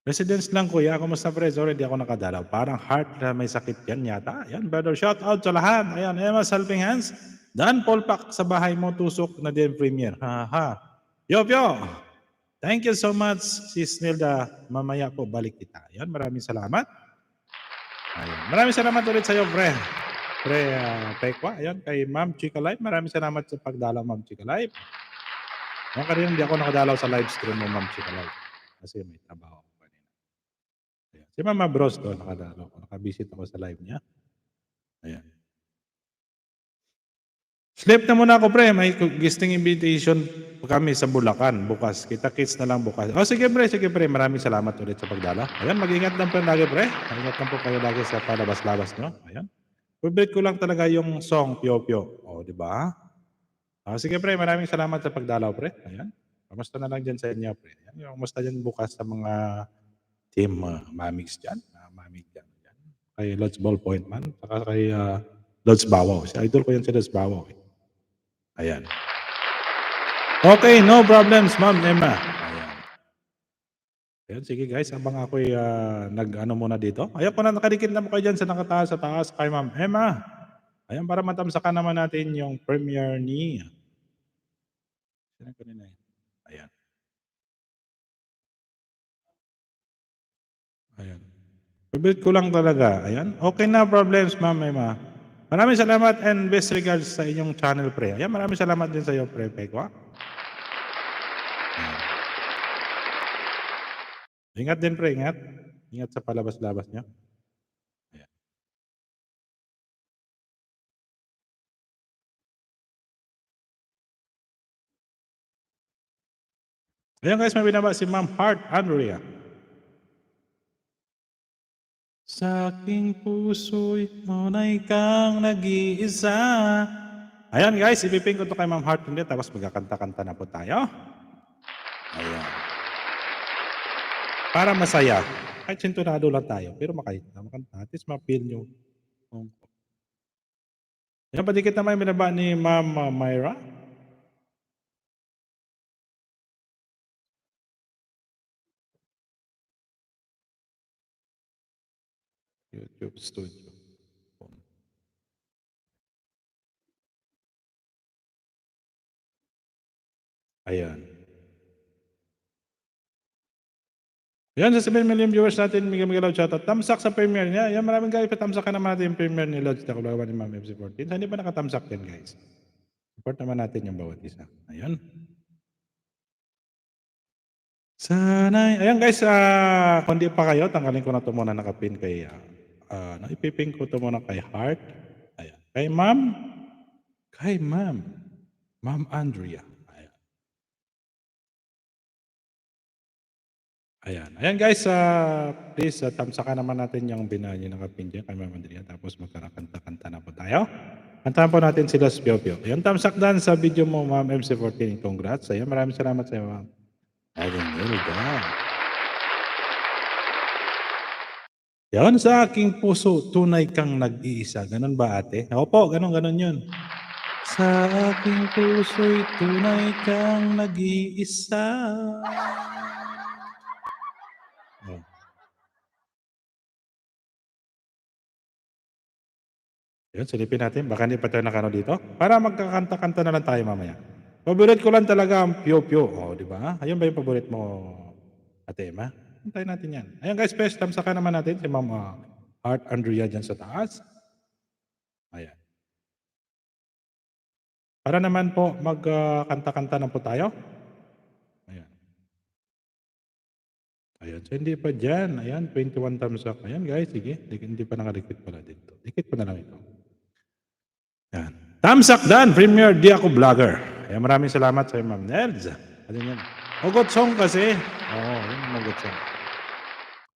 Residence lang kuya, kumusta pre? Sorry, di ako nakadalaw. Parang heart na may sakit yan yata. Ayan, brother, shout out sa lahat. Ayan, Emma's Helping Hands. Dan Paul Pak sa bahay mo, tusok na din premier. Pio. Thank you so much, Sis Nilda. Mamaya po balik kita. Ayan, maraming salamat. Ayan. Maraming salamat ulit sa iyo, pre. Pekwa. Ayan, kay Ma'am Chika Live. Maraming salamat sa pagdalaw, Ma'am Chika Live. Ayan, kanina hindi ako nakadalaw sa live stream mo, Ma'am Chika Live. Kasi may trabaho ako kanina. Ayan. Si Mama Bros ko, nakadalaw ko. Nakabisit ako sa live niya. Ayan. Sleep na muna ako, pre. May guesting invitation kami sa Bulacan bukas. Kita-kits na lang bukas. Sige, pre. Maraming salamat ulit sa pagdala. Ayan, mag-ingat lang po lagi, pre. Mag-ingat lang po kayo lagi sa palabas-labas nyo. Ayan. Favorite ko lang talaga yung song, Pio. Di ba? Sige, pre. Maraming salamat sa pagdalaw, pre. Ayan. Kamusta na lang dyan sa inyo, pre. Ayan. Kamusta dyan bukas sa mga team Mamigs dyan. Mamig dyan. Kay Lods Ballpoint Man. Saka kay Lods Bawaw. Si idol ko yan si Lods Bawaw. Ayan. Okay, no problems, Ma'am Emma. Ayan, sige guys, habang ako'y nag-ano muna dito. Ayan po na, nakadikit na mo kayo dyan sa nakataas sa taas kay Ma'am Emma. Ayan, para matamsakan naman natin yung premiere ni... Ayan. Ayan. Favorite ko lang talaga. Ayan. Okay na problems, Ma'am Emma. Maraming salamat and best regards sa inyong channel, pre. Ayan, maraming salamat din sa iyo, pre Pekwa. Ingat din, pre. Ingat. Ingat sa palabas-labas niyo. Ayan. Ayan guys, may binaba si Ma'am Heart Andrea. Sa aking puso'y tunay kang nag-iisa. Ayan guys, ipiping ko to kay Ma'am Heart Andrea, tapos magkakanta-kanta na po tayo. Ayan. Para masaya. Kahit sintonado lang tayo, pero makanta. At least ma-feel nyo. Ayan, padikit naman yung binaba ni Ma'am Myra. YouTube Studio. Ayan. Ayan, sa 7 million viewers natin, Miguel Lodge shoutout. Tamsak sa premiere niya. Ayan, maraming guys, patamsakan naman natin yung premiere ni Lodge. Nakulawa ni Ma'am MC14. Hindi pa nakatamsak yan, guys. Support naman natin yung bawat isa. Ayan. Sana, ayan guys, kung di pa kayo, tanggalin ko na ito muna nakapin kay, ipipin ko ito muna kay Heart. Ayan. Kay Ma'am Andrea. Ayan guys, please tamsakan naman natin yung binanyo ng kapin dyan kay Ma'am Andrea. Tapos magkakanta-kanta na po tayo. Kantahan po natin sila sa Pio. Ayan, tamsak dan sa video mo, Ma'am MC14. Congrats. Ayan, maraming salamat sa iyo, Ma'am. Yan, sa aking puso, tunay kang nag-iisa. Ganon ba ate? Opo, ganon yun. Sa aking puso'y tunay kang nag-iisa. Yun, silipin natin. Baka hindi pa tayo nakano dito. Para magkakanta-kanta na lang tayo mamaya. Paborite ko lang talaga ang Pio. Di ba? Ayun ba yung paborite mo, Ate Emma? Hintayin natin yan. Ayan guys, best tamsakan naman natin si Ma'am Heart Andrea dyan sa taas. Ayan. Para naman po magkanta-kanta na po tayo. Ayun, so hindi pa diyan. Ayan, 21 thumbs up. Ayan guys, sige. Hindi pa nakadikit pala dito. Dikit ko na lang ito. Yan. Thumbs up done, Premier Di Ako Vlogger. Ayan, maraming salamat sa Ma'am Nels. Ano yan? Hugot song kasi. Oo, yun ang hugot song.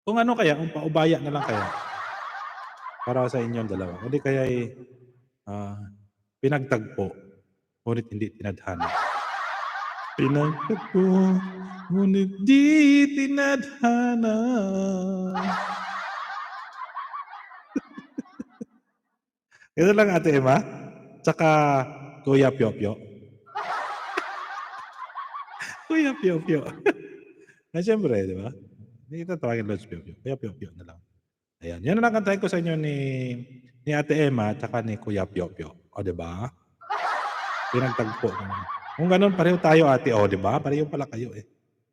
Kung ano kaya, kung paubaya na lang kaya. Para sa inyong dalawa. O di kaya pinagtagpo, ngunit hindi tinadhana. Pinagtagpo, ngunit di tinadhana. Ito lang Ate Emma. Tsaka Kuya Pio-Pio. Kuya Pio-Pio. Na siyempre, di ba? Hindi kita tawagin Lods Pio-Pio. Kuya Pio-Pio na lang. Ayan. Yan na lang kantahin ko sa inyo ni Ate Emma tsaka ni Kuya Pio-Pio. O, di ba? Pinagtagpo. Kung ganun, pareho tayo ate. O, di ba? Pareho pala kayo eh.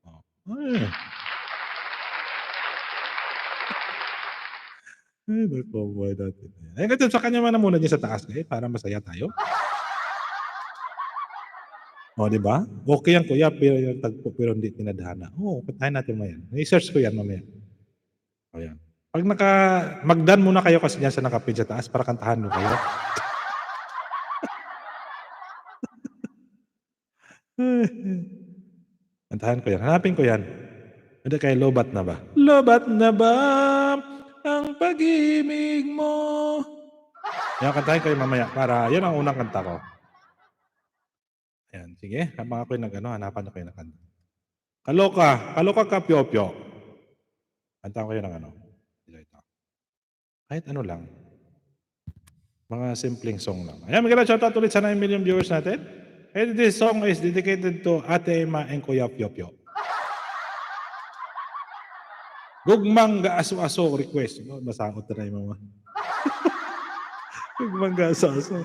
O. Ay, naku, buhay natin. Ay, ganito, sa kanya man muna dyan sa taas eh, para masaya tayo. O, di ba? Okay yan, kuya, pero yung tagpo, pero hindi tinadhana. Oo, kantahin natin mo yan. I-search ko yan mamaya. O, yan. Pag magdan muna kayo kasi dyan sa nakapid sa taas para kantahan mo kayo. Kantahan ko yan. Hanapin ko yan. Hindi kay lobat na ba? Lobat na ba ang pag-ibig mo? Yan, kantahin ko yung mamaya para yan ang unang kanta ko. Ayan, sige. Habang ako'y hanapan ko yung kanta. Kaloka ka, Pio-Pio. Kantahan ko yun ng Ito. Kahit ano lang. Mga simpleng song lang. Ayan, magandang shoutout ulit sa 9 million viewers natin. And this song is dedicated to Ate Emma and Kuya Pio-Pio. Gugmang gaaso-aso request. Masakot na yung mama. Gugmang gaaso-aso.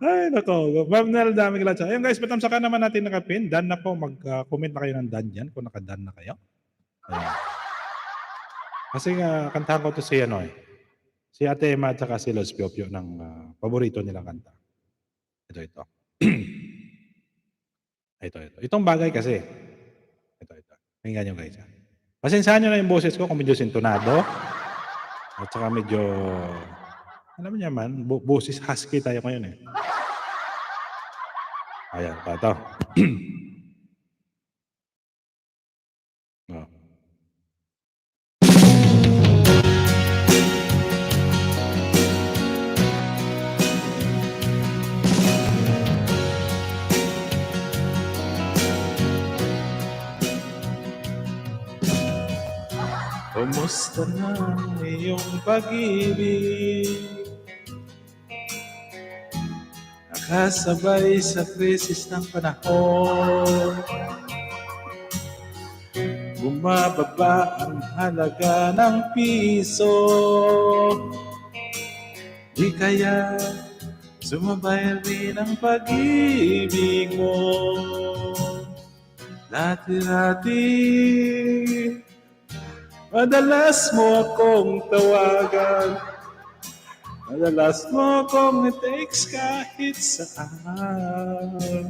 Ay, nako. Ma'am Nel, daming latsa. Ayun guys, patamsakan naman natin nakapin. Dan na po. Mag-comment na kayo ng dan dyan kung naka-dan na kayo. Ayan. Kasi kantahan ko to si si Ate Emma at saka si Los Pio-Pio ng paborito nilang kanta. Ito. ito. Itong bagay kasi. Ito. Tingnan nyo guys. Pasensyahan nyo na yung boses ko kung medyo sintonado. At saka medyo, alam niya man, boses husky tayo ngayon eh. Ayan, ito. Oh. Kumusta na ang iyong pag-ibig? Nakasabay sa krisis ng panahon. Bumababa ang halaga ng piso. Di kaya sumabay rin ang pag-ibig mo. Dati-dati madalas mo akong tawagan. Madalas mo akong i-text kahit saan.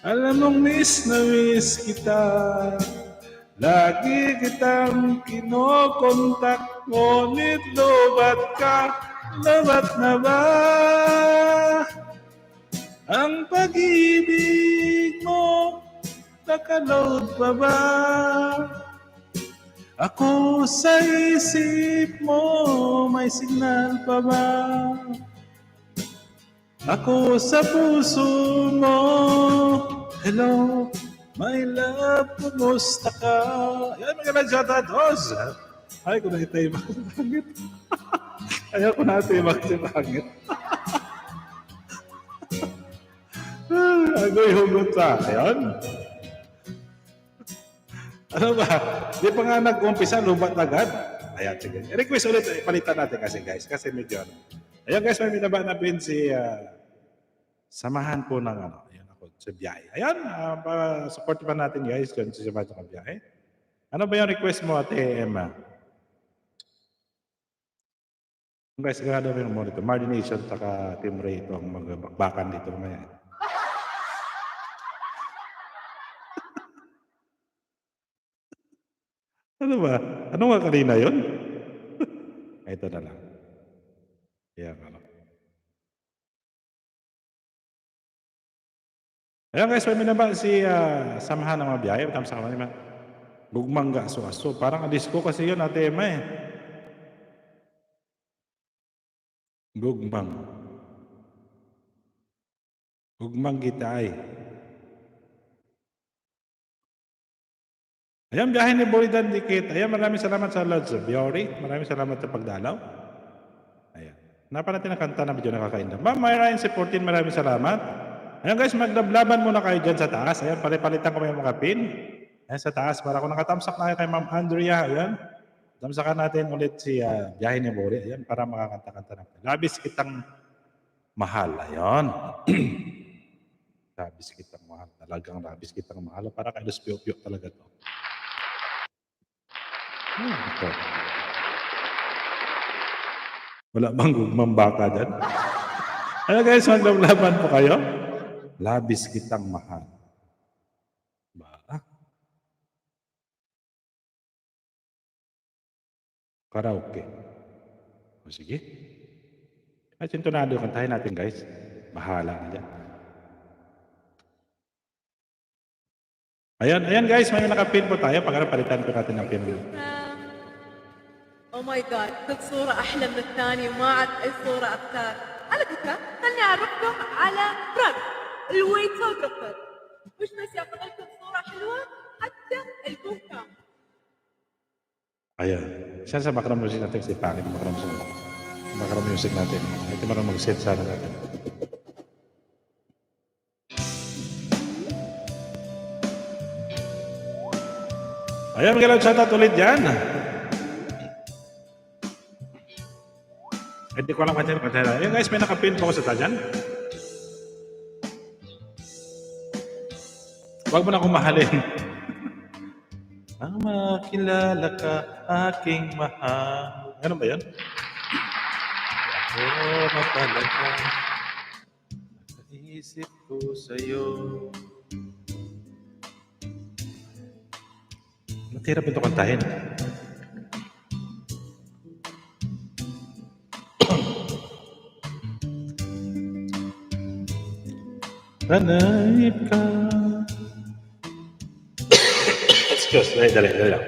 Alam mong miss na miss kita. Lagi kitang kinokontak. Ngunit lobat ka. Lobat na ba ang pag-ibig mo? Nakaload pa ba? Ako sa isip mo, may signal pa ba? Ako sa puso mo, hello, my love, kumusta ka? Yan, magandang shoutout, Oz! Ay, kung nakita yung pangit. Ayaw ko natin yung pangit. Agoy hugot sa, ayun. Ano ba? Di pa nga nag-umpisa, lubat agad. Ayan, sige. Request ulit, palitan natin guys. Kasi medyo Ayan guys, may binaba na pin si samahan po ng ayan ako, sa biyahe. Ayan, para support pa natin guys, dyan sa samahan ng biyahe. Ano ba yung request mo, Ate Emma? Guys, gano'n mo dito. Martin Nation at Team Ray ito ang magbakbakan dito. Ano ba? Ano nga kanina yun? Ito na lang. Yan, ano. Ayan guys, may binaba si samahan ng mga biyahe. Tama sa kanila. Gugmang ga aso-aso. Parang alis ko kasi yun, Ate Emma eh. Gugmang. Gugmang kita ay. Ayan, biyahe ni Buridan Dikit. Ayan, maraming salamat sa Lodge of Biori. Maraming salamat sa pagdalaw. Ayan. Hanapan natin ang kanta na medyo nakakainda. Ma'am Myra and si 14, maraming salamat. Ayan guys, maglablaban muna kayo dyan sa taas. Ayan, palitan ko may mga pin. Ayan sa taas, para kung nakatamsak na kayo kay Ma'am Andrea. Ayan, tamsakan natin ulit si biyahe ni Buri. Ayan, para makakanta-kanta natin. Labis kitang mahal. Ayan. Labis kitang mahal. Talagang labis kitang mahal. Para kay Los Pio-Pio talaga to. Ito. Wala bang gugmang baka dyan? Ano guys, maglablaban po kayo? Labis kitang mahal. Ba? Karaoke. O sige. Ay, sintonado. Kantahin natin guys. Bahala na dyan. Ayan guys, may nakapin po tayo. Palitan po natin ang pin. او ماي جاد كل صورة أحلى من الثانية وما عاد أي صورة أختار. على فكرة خلني أعرفكم على براد الويتوغرافر. مش بس ياخذ لكم صورة حلوة حتى البوكا. Ayan. Siya sa background music natin si Pangit. Background music natin. Ito marang mag-set sana natin. Ayan, magandang shoutout ulit dyan. Hindi ko alam kanya. Ayan guys, may nakapin po ako sa tadyan. Huwag mo na akong mahalin. Ang makilala ka, aking mahal. Ano ba yan? Ako mapalaga. Naisip ko sa'yo. Matirap ito kantahin. Panayip ka. Excuse, dali lang.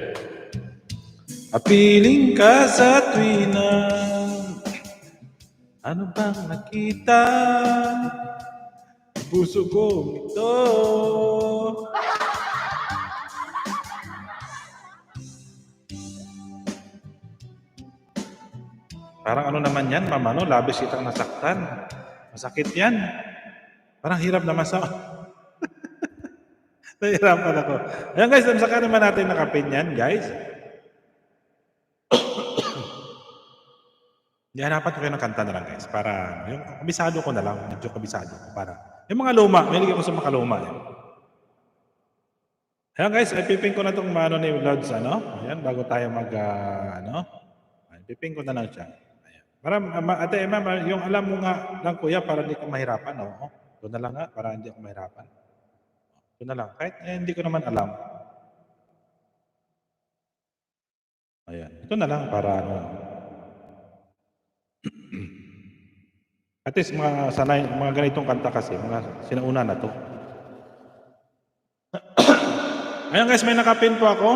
Apiling ka sa tuwina. Ano bang nakita? Puso ko ito. Parang ano naman yan, mama, no? Labis kitang nasaktan. Masakit yan. Parang hirap naman sa... Nahirapan ako. Ayan guys, saka naman natin nakapin yan, guys. Hanapan ko kayo ng kanta na lang, guys. Para, yung kabisado ko na lang. Medyo kabisado ko. Para, yung mga luma. May ligay ko sa mga luma. Ayan guys, ipiping ko na itong mano ni Lods, ano? Ayan, bago tayo ipiping ko na lang siya. Ayan. Para, Ate Emma, yung alam mo nga lang, kuya, para hindi ka mahirapan, no? Ito na lang nga, para hindi ako mahirapan. Ito na lang. Kahit hindi ko naman alam. Ayan. Ito na lang para At least mga ganitong kanta kasi, mga sinauna na to. Ayan guys, may nakapin po ako.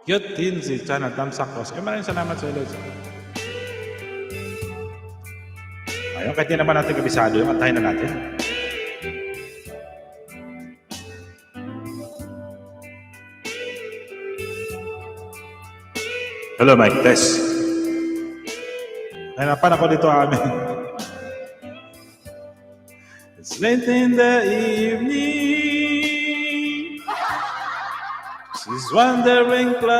Cute Teen si Channel Tamsak ko. Maraming salamat sa ilo. Ayun, kahit di naman natin kabisado yung antahin na natin. Hello, Mike. Test. Nahirapan ako dito amin. It's late in the evening. She's wandering close.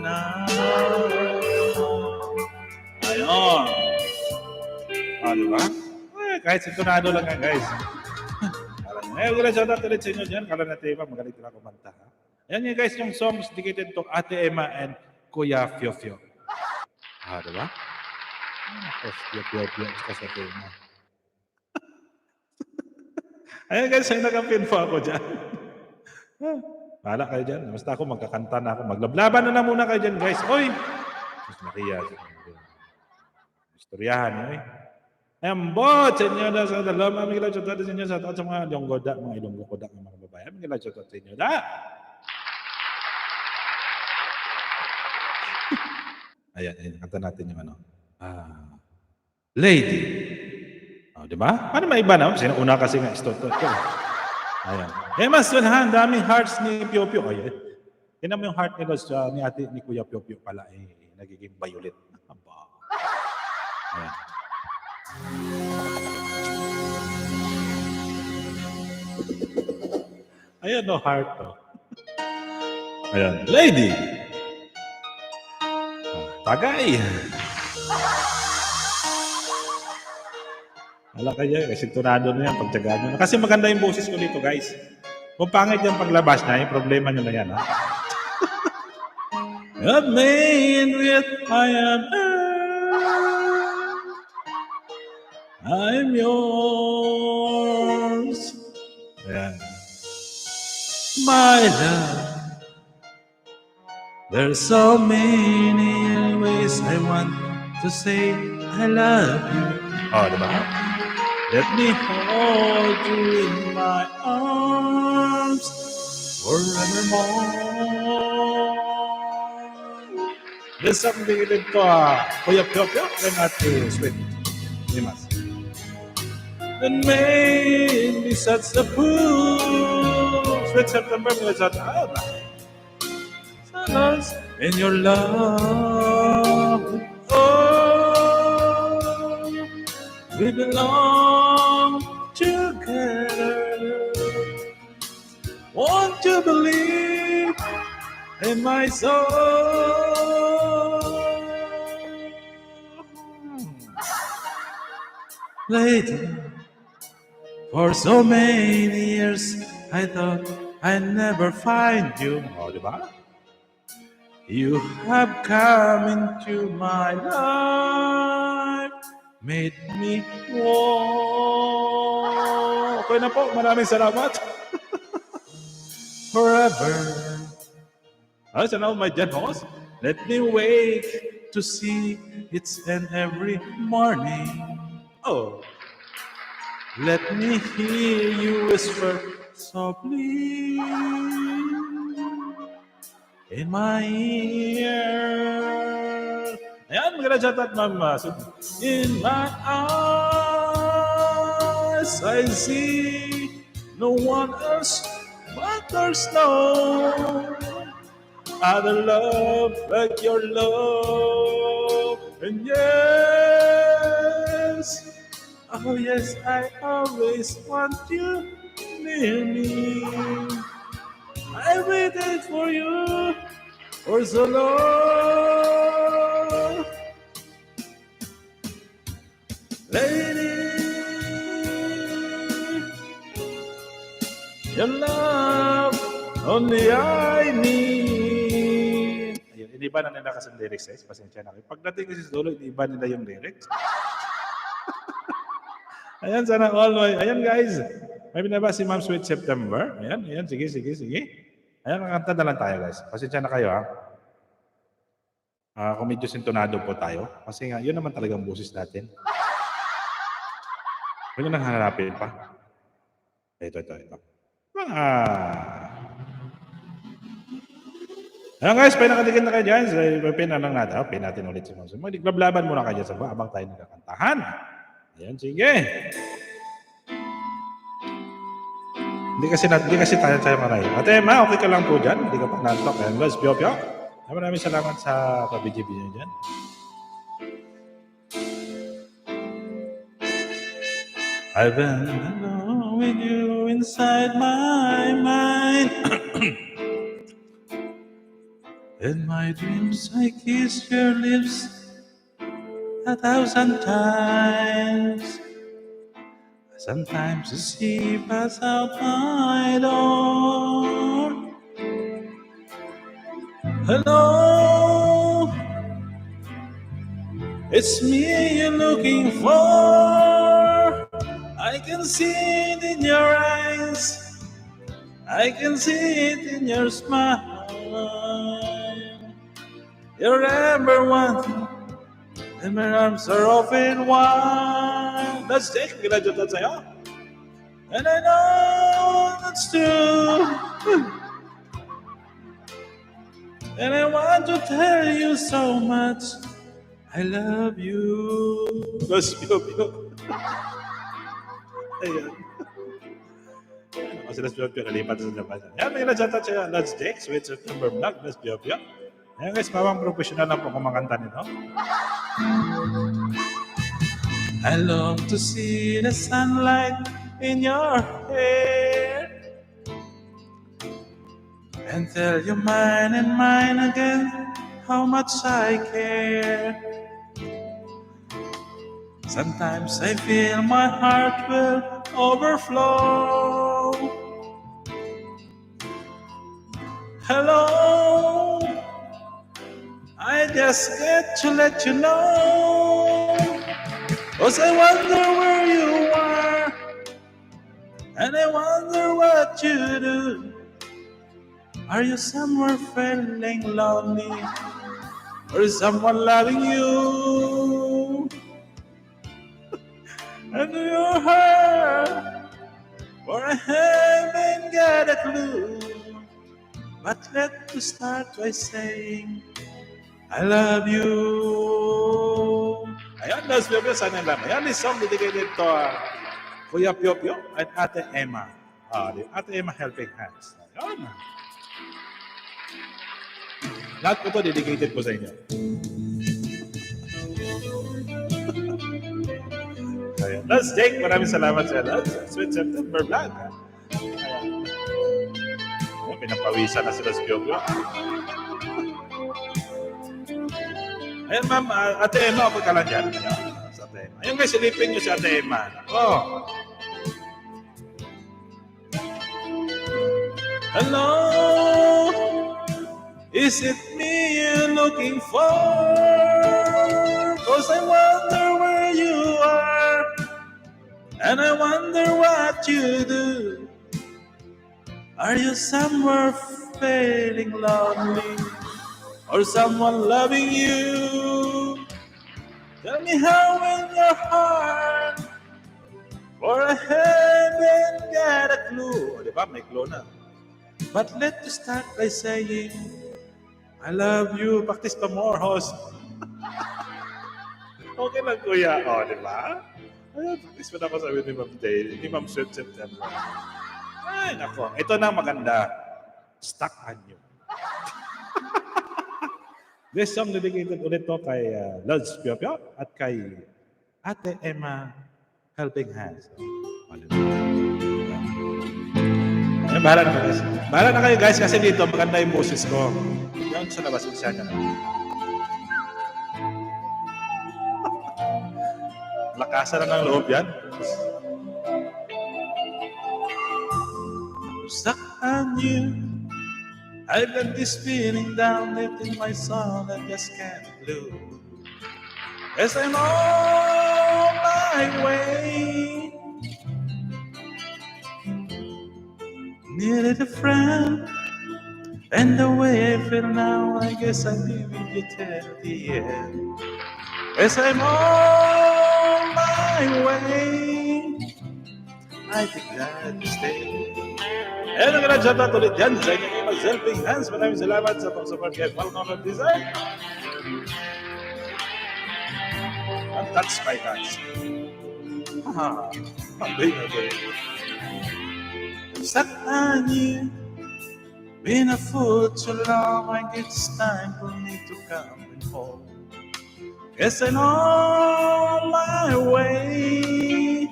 na. Ayun. Diba? Kahit sintonado lang yan, guys. Wala shoutout ulit sa inyo dyan. Kala na Eva, magaling sila kumanta. Ayan yung guys, yung songs dedicated to Ate Emma and Kuya Fio Fio. Diba? Fio Fio Fio, tsaka sa Emma. Ayan guys, ay nag-pin po ako dyan. Bahala kayo dyan. Basta ako, magkakanta na ako. Maglablaban na muna kayo dyan, guys. Oy! Sus Maria. Istoryahan, eh. Embot sa inyo na sa dalawang mga migilaw sa inyo sa taot sa mga ilonggoda, mga ilonggoda ng mga babae. Migilaw sa inyo da. Ayan, kanta natin yung ano. Lady. Di ba? Paano maiba na? Sino una kasi nga istoto. Ayan. Mas wala, daming hearts ni Pio Pio. Ayan. Tingnan mo yung heart nila ni ate ni Kuya Pio Pio pala. Nagiging violet. Ayan. Ayan no, heart to. Ayan. Lady. Tagay. Wala kayo, kasi tunado na yan, pagtsagaan nyo na. Kasi maganda yung boses ko dito, guys. Kung pangit yung paglabas na, yung problema nyo na yan, ha? Of me and with I am I'm yours. Ayan. My love. There's so many ways I want to say I love you. Diba? Let me hold you in my arms forevermore. There's something dito, Kuya Pio Pio, and Ate Sweet. Dimas. And made me such a fool. Sweet September, mga sa lost in your love. Oh, we belong together. Want to believe in my soul. Lady, for so many years I thought I'd never find you. Diba? You have come into my life, made me whole. Okay na po, maraming salamat. Forever. Sana my dead host. Let me wake to see it's and every morning. Oh, let me hear you whisper softly in my ear. Ayan, maganda chat at mama. In my eyes, I see no one else but there's no other love like your love. And yes, oh yes, I always want you near me. I waited for you for so long. Lady, your love only I need. Ayun, iniba na nila kasi ang lyrics, guys. Pasensya na kayo. Pagdating kasi sa dulo, iniba nila yung lyrics. Ayan, sana all. Ayan, guys. May binaba si Ma'am Sweet September. Ayan, ayan. Sige. Ayan, kakanta na lang tayo, guys. Pasensya na kayo, ha. Kung medyo sintonado po tayo. Kasi nga, yun naman talagang boses natin. Huwag nyo nang hanapin pa. Ito. Ayan guys, pinakatigil na kayo dyan. Pin na lang natin. Pin natin ulit si Monson. Maglablaban muna kayo dyan sa baba. Abang tayo nagkakantahan. Ayan, sige. Hindi kasi tayo maray. Ate Emma, okay ka lang po dyan. Hindi ka pa nantok. Ayan guys, Pio. Maraming salamat sa pabidyo nyo dyan. I've been alone with you inside my mind. In my dreams I kiss your lips 1,000 times. Sometimes the sea pass out my door. Hello, it's me you're looking for. I can see it in your eyes. I can see it in your smile. You're number one, and my arms are open wide. That's it. Ginadyo to sa'yo. And I know that's true. And I want to tell you so much. I love you. That's Pio. Ayan. Kasi Las Pio nalipat sa Japan. Yan, may nagsata siya. Let's take sweet September vlog. Las Pio. Ayan guys, mawang professional lang po kumakanta nito. I long to see the sunlight in your hair and tell you mine and mine again how much I care. Sometimes I feel my heart will overflow. Hello, I just get to let you know, 'cause I wonder where you are, and I wonder what you do. Are you somewhere feeling lonely, or is someone loving you? And your heart, for I haven't got a clue. But let's start by saying, I love you. Ayan, Las Pio, sana lang. Ayan, this song dedicated to Kuya Pio and Ate Emma. Ate Emma Helping Hands. Ayan. Lahat po ito dedicated po sa inyo. Ayan. That's Jake. Maraming salamat sa lahat. Sweet September vlog. Ayan. Oh, pinapawisan na si Las Pio. Ayan, ma'am. Ate Emma, ako ka lang dyan. Ayan, sa Ate Emma. Ayun guys, silipin nyo si Ate Emma. Oh. Hello, is it me you're looking for? 'Cause I wonder where you are, and I wonder what you do. Are you somewhere feeling lonely, or someone loving you? Tell me how in your heart, for I haven't got a clue. O, diba? May clue na. But let's start by saying, I love you. Practice pa more, host. Okay lang, kuya. O, diba? Ayun, practice pa na ako sabi ni Ma'am Day, ni Ma'am Sweet September. Ay, nako. Ito na maganda. Stuck on you. This song dedicated ulit to kay Lods Pio at kay Ate Emma Helping Hands. Ay, bahala na guys. Bahala na kayo guys kasi dito maganda yung boses ko. Yan sa labas, siya na. Lakasan na ng loob yan. Stuck on you. I got this feeling down deep in my soul that just can't lose. As I'm on my way, needed a friend, and the way I feel now, I guess I'll be with you till the end. As I'm on my way, I think that you stay. And I'm gonna shout out ulit yan sa inyong mga helping hands. Maraming salamat sa pag-support kay Falcon Design. And that's my touch. Stuck on you. Been a fool too long. I guess it's time for me to come home. Guess I'm on my way.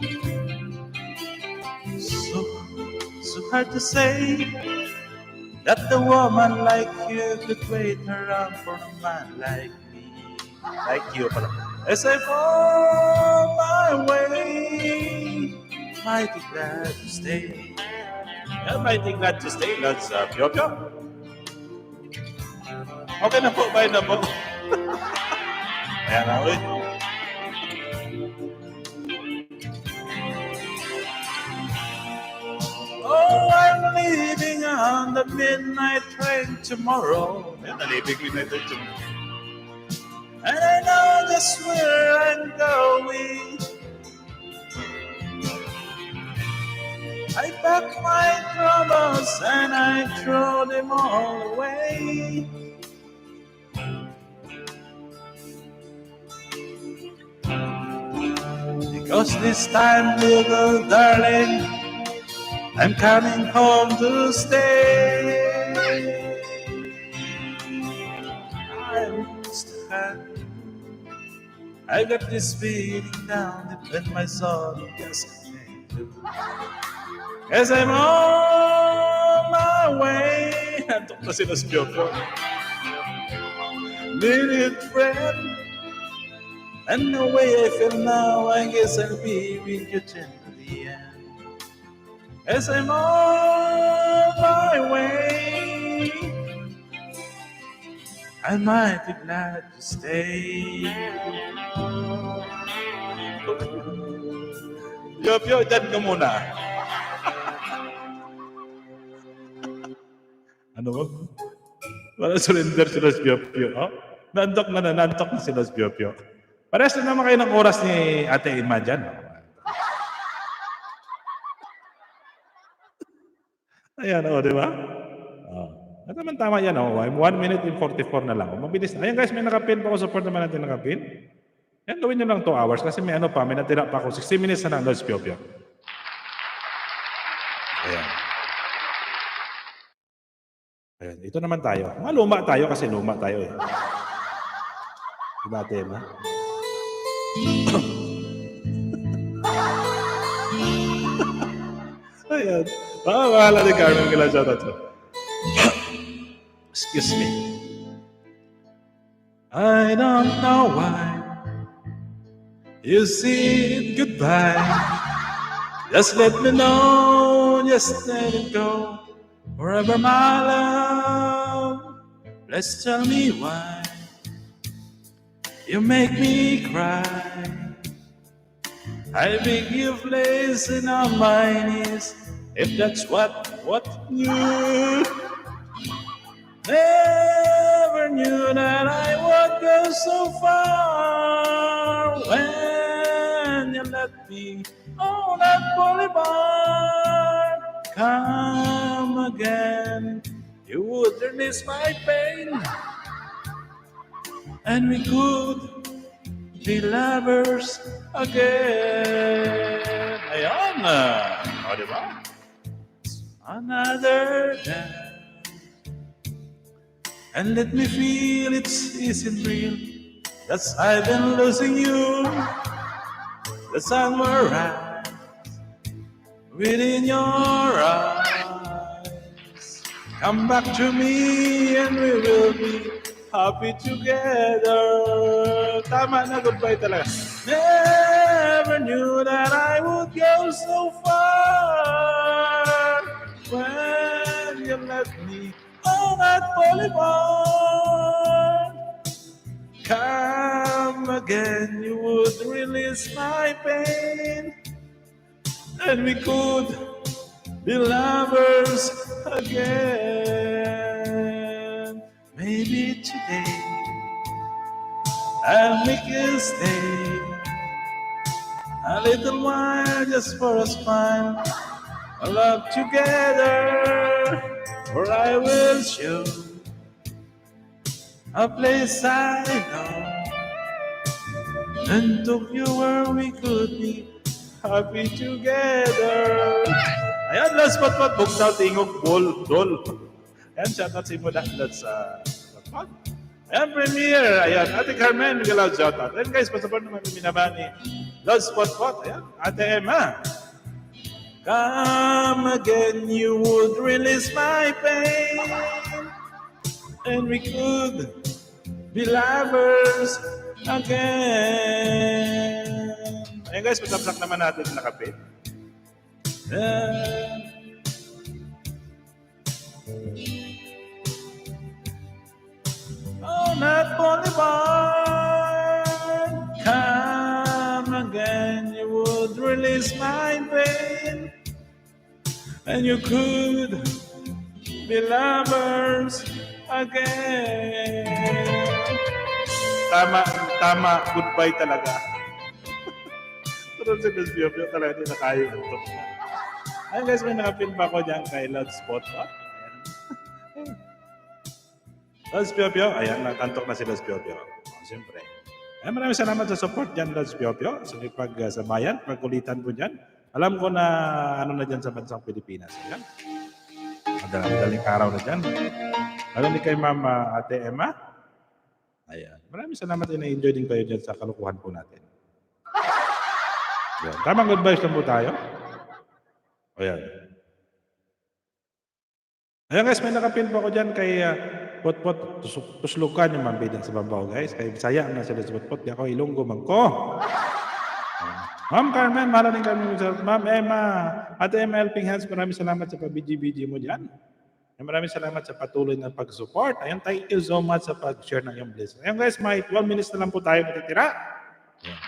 So hard to say that the woman like you could wait around for a man like me. Like you pala. As I fall my way, mighty glad to stay. Yeah, mighty glad to stay. Let's Pyo. Okay na po, bye na po. Ayan na ulit. Oh, I'm leaving on the midnight train tomorrow. Ayan, nalibig midnight train tomorrow. And I know just where I'm going. I pack my troubles and I throw them all away. Because this time, little darling, I'm coming home to stay. I'm stuck. I got this feeling down deep in my soul. Yes, I do. As I'm on my way. Antok na sila sa Pyo. Minute friend. And the way I feel now, I guess I'll be with you till the end. As I'm on my way, I might be glad to stay. Pyo, dyan ka muna. Ano ba? Wala surrender sila sa Pyo. Oh? Nantok na sila sa Pyo. Parehas na naman kayo ng oras ni Ate Irma dyan. Ayan, di ba? At naman tama yan, 1 minute and 44 na lang. Mabilis na. Ayan guys, may nakapin pa ako. Support naman natin nakapin. Yan, gawin nyo lang 2 hours kasi may may natira pa ako. 60 minutes na lang, Lord's Pyo. Ayan. Ayan, ito naman tayo. Luma tayo kasi luma tayo eh. Diba, Ate Irma? Ayan. Bahala ni Carmen kila shoutout ko. Excuse me. I don't know why you said goodbye. Just let me know, just let it go. Forever my love. Please tell me why you make me cry. I beg you please on my knees, if that's what you never knew that I would go so far when you let me on that boulevard. Come again, you would release my pain. And we could be lovers again. Ayan na. O, diba? Another day. And let me feel it isn't real. That's I've been losing you. The sun will rise within your eyes. Come back to me and we will be happy together. Tama na, goodbye talaga. Never knew that I would go so far when you left me on that boulevard. Come again, you would release my pain, and we could be lovers again. Maybe today I'll make you stay a little while just for a smile, a love together, or I will show a place I know and took you where we could be happy together. Ayan, last but not buktaw tingog bol dol. Ayan, shoutout sa imo lahat sa pag. Ayan, premiere. Ayan, Ate Carmen, galaw shoutout. Ayan guys, pasaport naman yung minamani. Last but what? Ayan, Ate Emma. Come again, you would release my pain, and we could be lovers again. Ayun guys, matapsak naman natin na kape. Oh, not only one. Come again, you would release my pain, and you could be lovers again. Tama, goodbye talaga. Pero si Miss Pio talaga hindi na kaya yung antok niya. Ayun guys, may nakapin pa ako dyan kay Loud Spot. Ayan. Lods Pio, ayan, nakantok na si Lods Pio. Siyempre. Ayan, maraming salamat sa support dyan, Lods Pio. Sa pag-sabayan, pag-kulitan po dyan. Alam ko na ano na dyan sa bansang Pilipinas. Ayan. Madaling araw na dyan. Alam ni kay Mama Ate Emma. Ayan. Maraming salamat na enjoy din kayo dyan sa kalukuhan po natin. Ayan. Tamang good vibes lang po tayo. Ayan. Ayan guys, may nakapin po ako dyan kay Potpot. Tuslukan yung mambidang sa babaw guys. Kay Bisaya na sila sa Potpot. Di ako Ilonggo Mangko. Ma'am Carmen, maraming kami. Ma'am Emma, Ate Emma Helping Hands, maraming salamat sa pabidyo-bidyo mo dyan. Maraming salamat sa patuloy na pag-support. Ayan, thank you so much sa pag-share ng iyong blessing. Ayan guys, may 12 minutes na lang po tayo matitira. Ayan.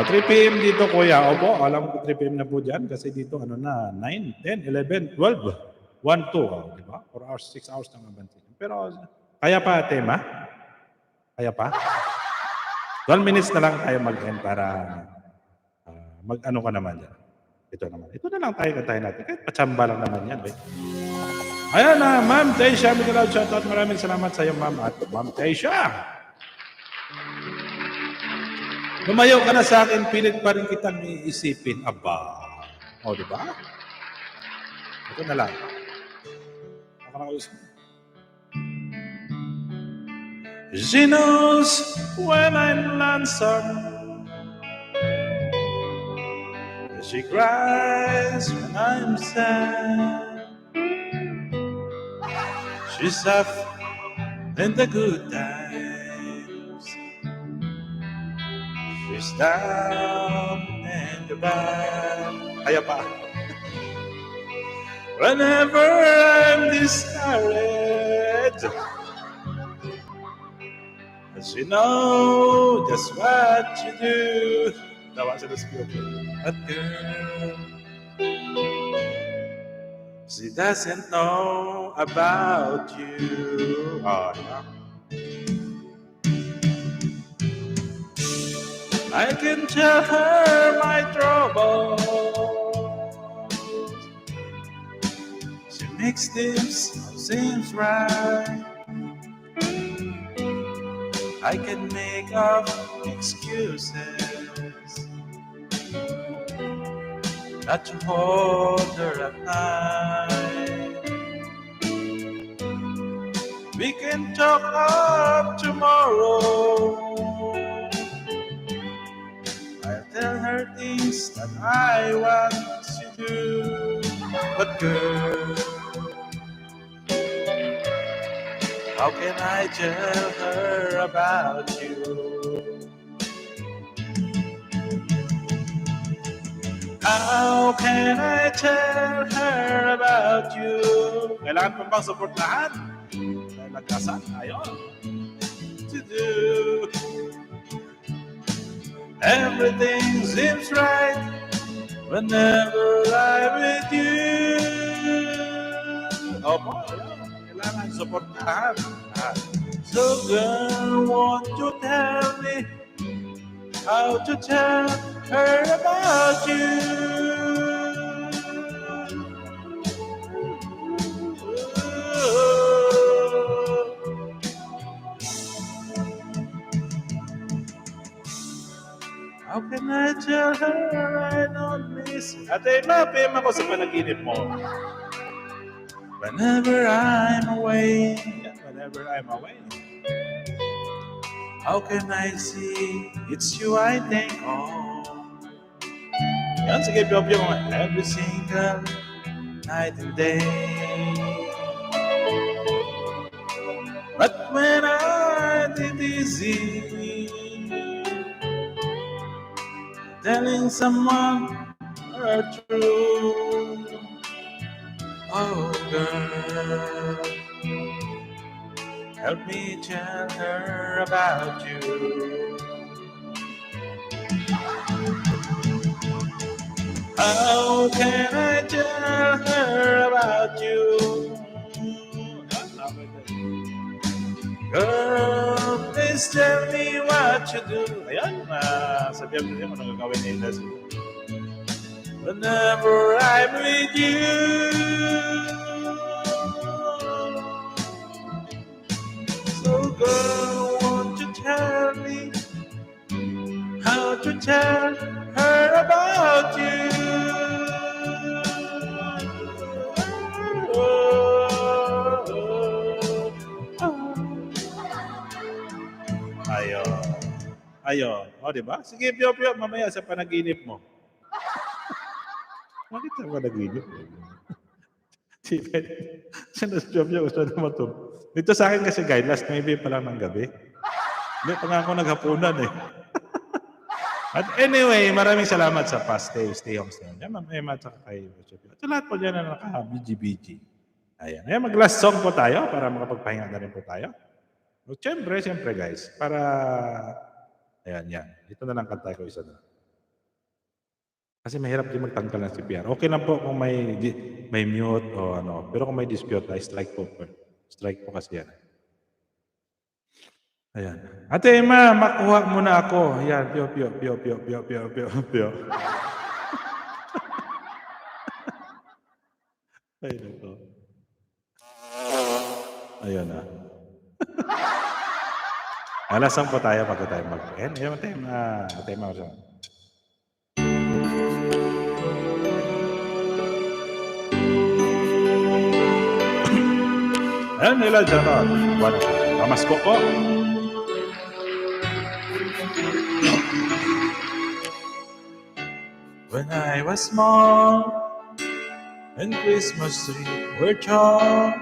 3 p.m. dito kuya. Opo, alam ko 3 p.m. na po dyan kasi dito ano na, 9, 10, 11, 12, 1, 2. Di ba? 4 hours, 6 hours na nga. Pero, kaya pa tema? Kaya pa? 12 minutes na lang tayo mag-end para mag-ano ka naman yan. Ito naman. Ito na lang tayo kantahin natin. Kahit patsamba lang naman yan. Right? Ayan na, Ma'am Taisha. Miguel shoutout. Maraming salamat sa iyo, Ma'am. At Ma'am Taisha. Lumayo ka na sa akin, pilit pa rin kitang iisipin. Aba. O, di ba? Ito na lang. Nakakausap. She knows when I'm lonesome. She cries when I'm sad. She's up in the good times. She's down in the bad. Kaya pa. Whenever I'm discouraged, she knows just what you do. Tawa sa But girl, she doesn't know about you. Oh, yeah. I can tell her my troubles. She makes this seems right. I can make up excuses not to hold her at night. We can talk up tomorrow. I'll tell her things that I want to do. But girl, how can I tell her about you? How can I tell her about you? Kailangan pa bang supportahan? Dahil nagkasan, ayaw. To do. Everything seems right whenever I'm with you. Opo, kailangan supportahan. So girl, won't you tell me how to tell her about you? How can I tell her I don't miss her? Ate, mapim ako sa panaginip mo. Whenever I'm away, how can I see it's you I think of Yan, sige, Pio-Pio. Every single night and day. But when I did easy, telling someone her truth. Oh, girl, help me tell her about you. How can I tell her about you? Girl, please tell me what you do. Ayan, sabihan mo niya kung ano gagawin ni Ines. Whenever I'm with you. So girl, won't you tell me how to tell her about you? Ayun. Ayun. O, di ba? Sige, Pio-Pio, mamaya sa panaginip mo. Bakit sa panaginip? Sige. Saan na si Pio-Pio? Gusto naman ito. Dito sa akin kasi, guys, last maybe pa lang ng gabi. Hindi pa nga ako naghapunan eh. At anyway, maraming salamat sa past stay home stay. Yan, Ma'am Emma at saka kay Pio-Pio. At sa lahat po dyan na naka-BG-BG. Ayan. Ayan, mag-last song po tayo para makapagpahinga na rin po tayo. O, siyempre guys, para... Ayan, yan. Ito na lang kanta ko, isa na. Kasi mahirap din magtanggal ng CPR. Okay lang po kung may mute o ano. Pero kung may dispute, ay strike po. Strike po kasi yan. Ayan. Ate Emma, makuha muna ako. Ayan, Pio. Ay, ito. Ayan na. Alasang po tayo bago tayo mag-end. Ayan, Ate Emma. Ayan nila dyan. Bueno, pamasko po. When I was small and Christmas tree were tall,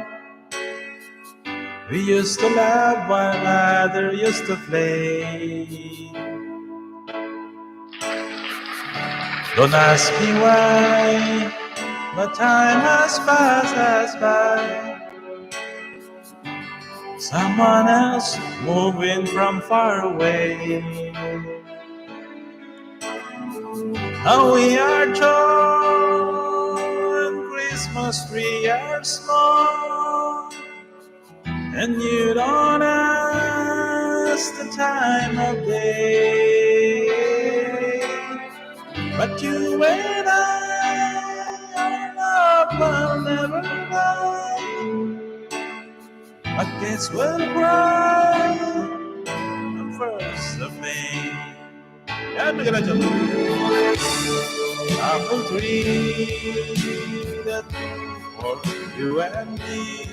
we used to laugh while mother used to play. Don't ask me why, but time has passed us by. Someone else moving from far away. Now we are tall and Christmas tree are small, and you don't ask the time of day. But you and I, our love will never die. I guess we'll cry the first of May. Yan, maganda dyan. Apple tree that for you and me.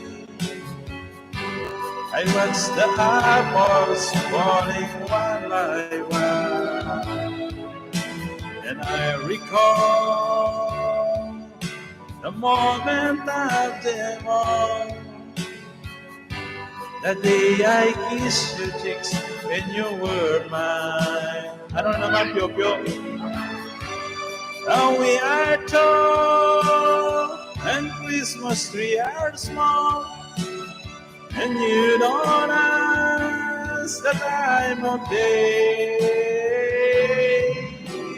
I watch the apples falling one by one, and I recall the moment of them all. The day I kissed your cheeks and you were mine. Ano naman, Pio-Pio? Now we are tall and Christmas tree are small, and you don't ask the time of day.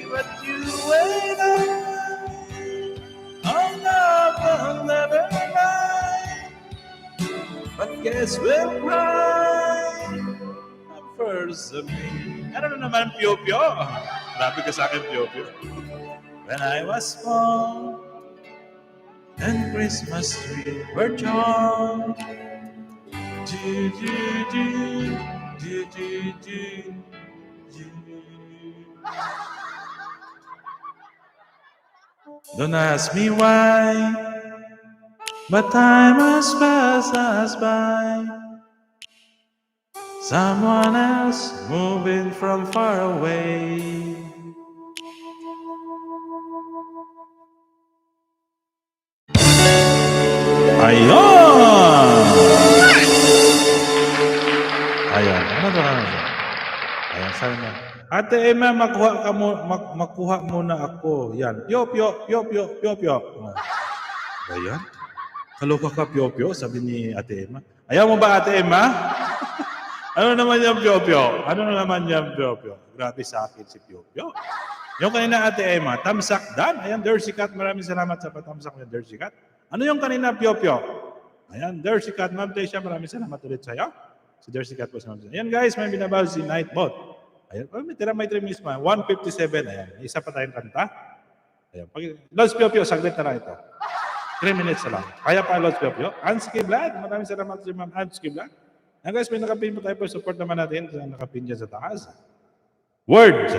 But you and I, our love will never die. But guess we'll cry the first of me. Ano na naman, Pio-Pio? Grabe ka sa akin, Pio-Pio. When I was small and Christmas tree were tall. Do, do, do, do, do, do, do. Don't ask me why, but time has passed us by. Someone else moving from far away. Ayun! Ayan. Ano to? Ayan, sabi mo. Ate Emma, makuha muna ako. Yan. Pyo, pyo, pyo, pyo, pyo, pyo. Oh. Ayan. Kaloka ka, pyo, pyo, sabi ni Ate Emma. Ayaw mo ba, Ate Emma? Ano naman yung pyo, pyo? Ano naman yung pyo, pyo? Grabe sa akin si pyo, pyo. Yung kanina, Ate Emma, tamsak dan. Ayan, Dercy Cat. Maraming salamat sa patamsak niya, Dercy Cat. Ano yung kanina, pyo, pyo? Ayan, Dercy Cat. Ma'am Tesha, maraming salamat ulit sa'yo. Si Dercy Cat po sa Ma'am Tesha. Ayan, guys, may binabaw si Nightbot. Ayan, may tira may 3 minutes pa. 1:57. Ayan, isa pa tayong kanta. Ayan, Lods Pyo Pyo, saglit na lang ito. 3 minutes na lang. Kaya pa, Lods Pyo Pyo. Ansky Vlad, maraming salamat si Ma'am Ansky Vlad. Ayan, guys, may nakapin po tayo po. Support naman natin sa nakapin dyan sa taas. Words.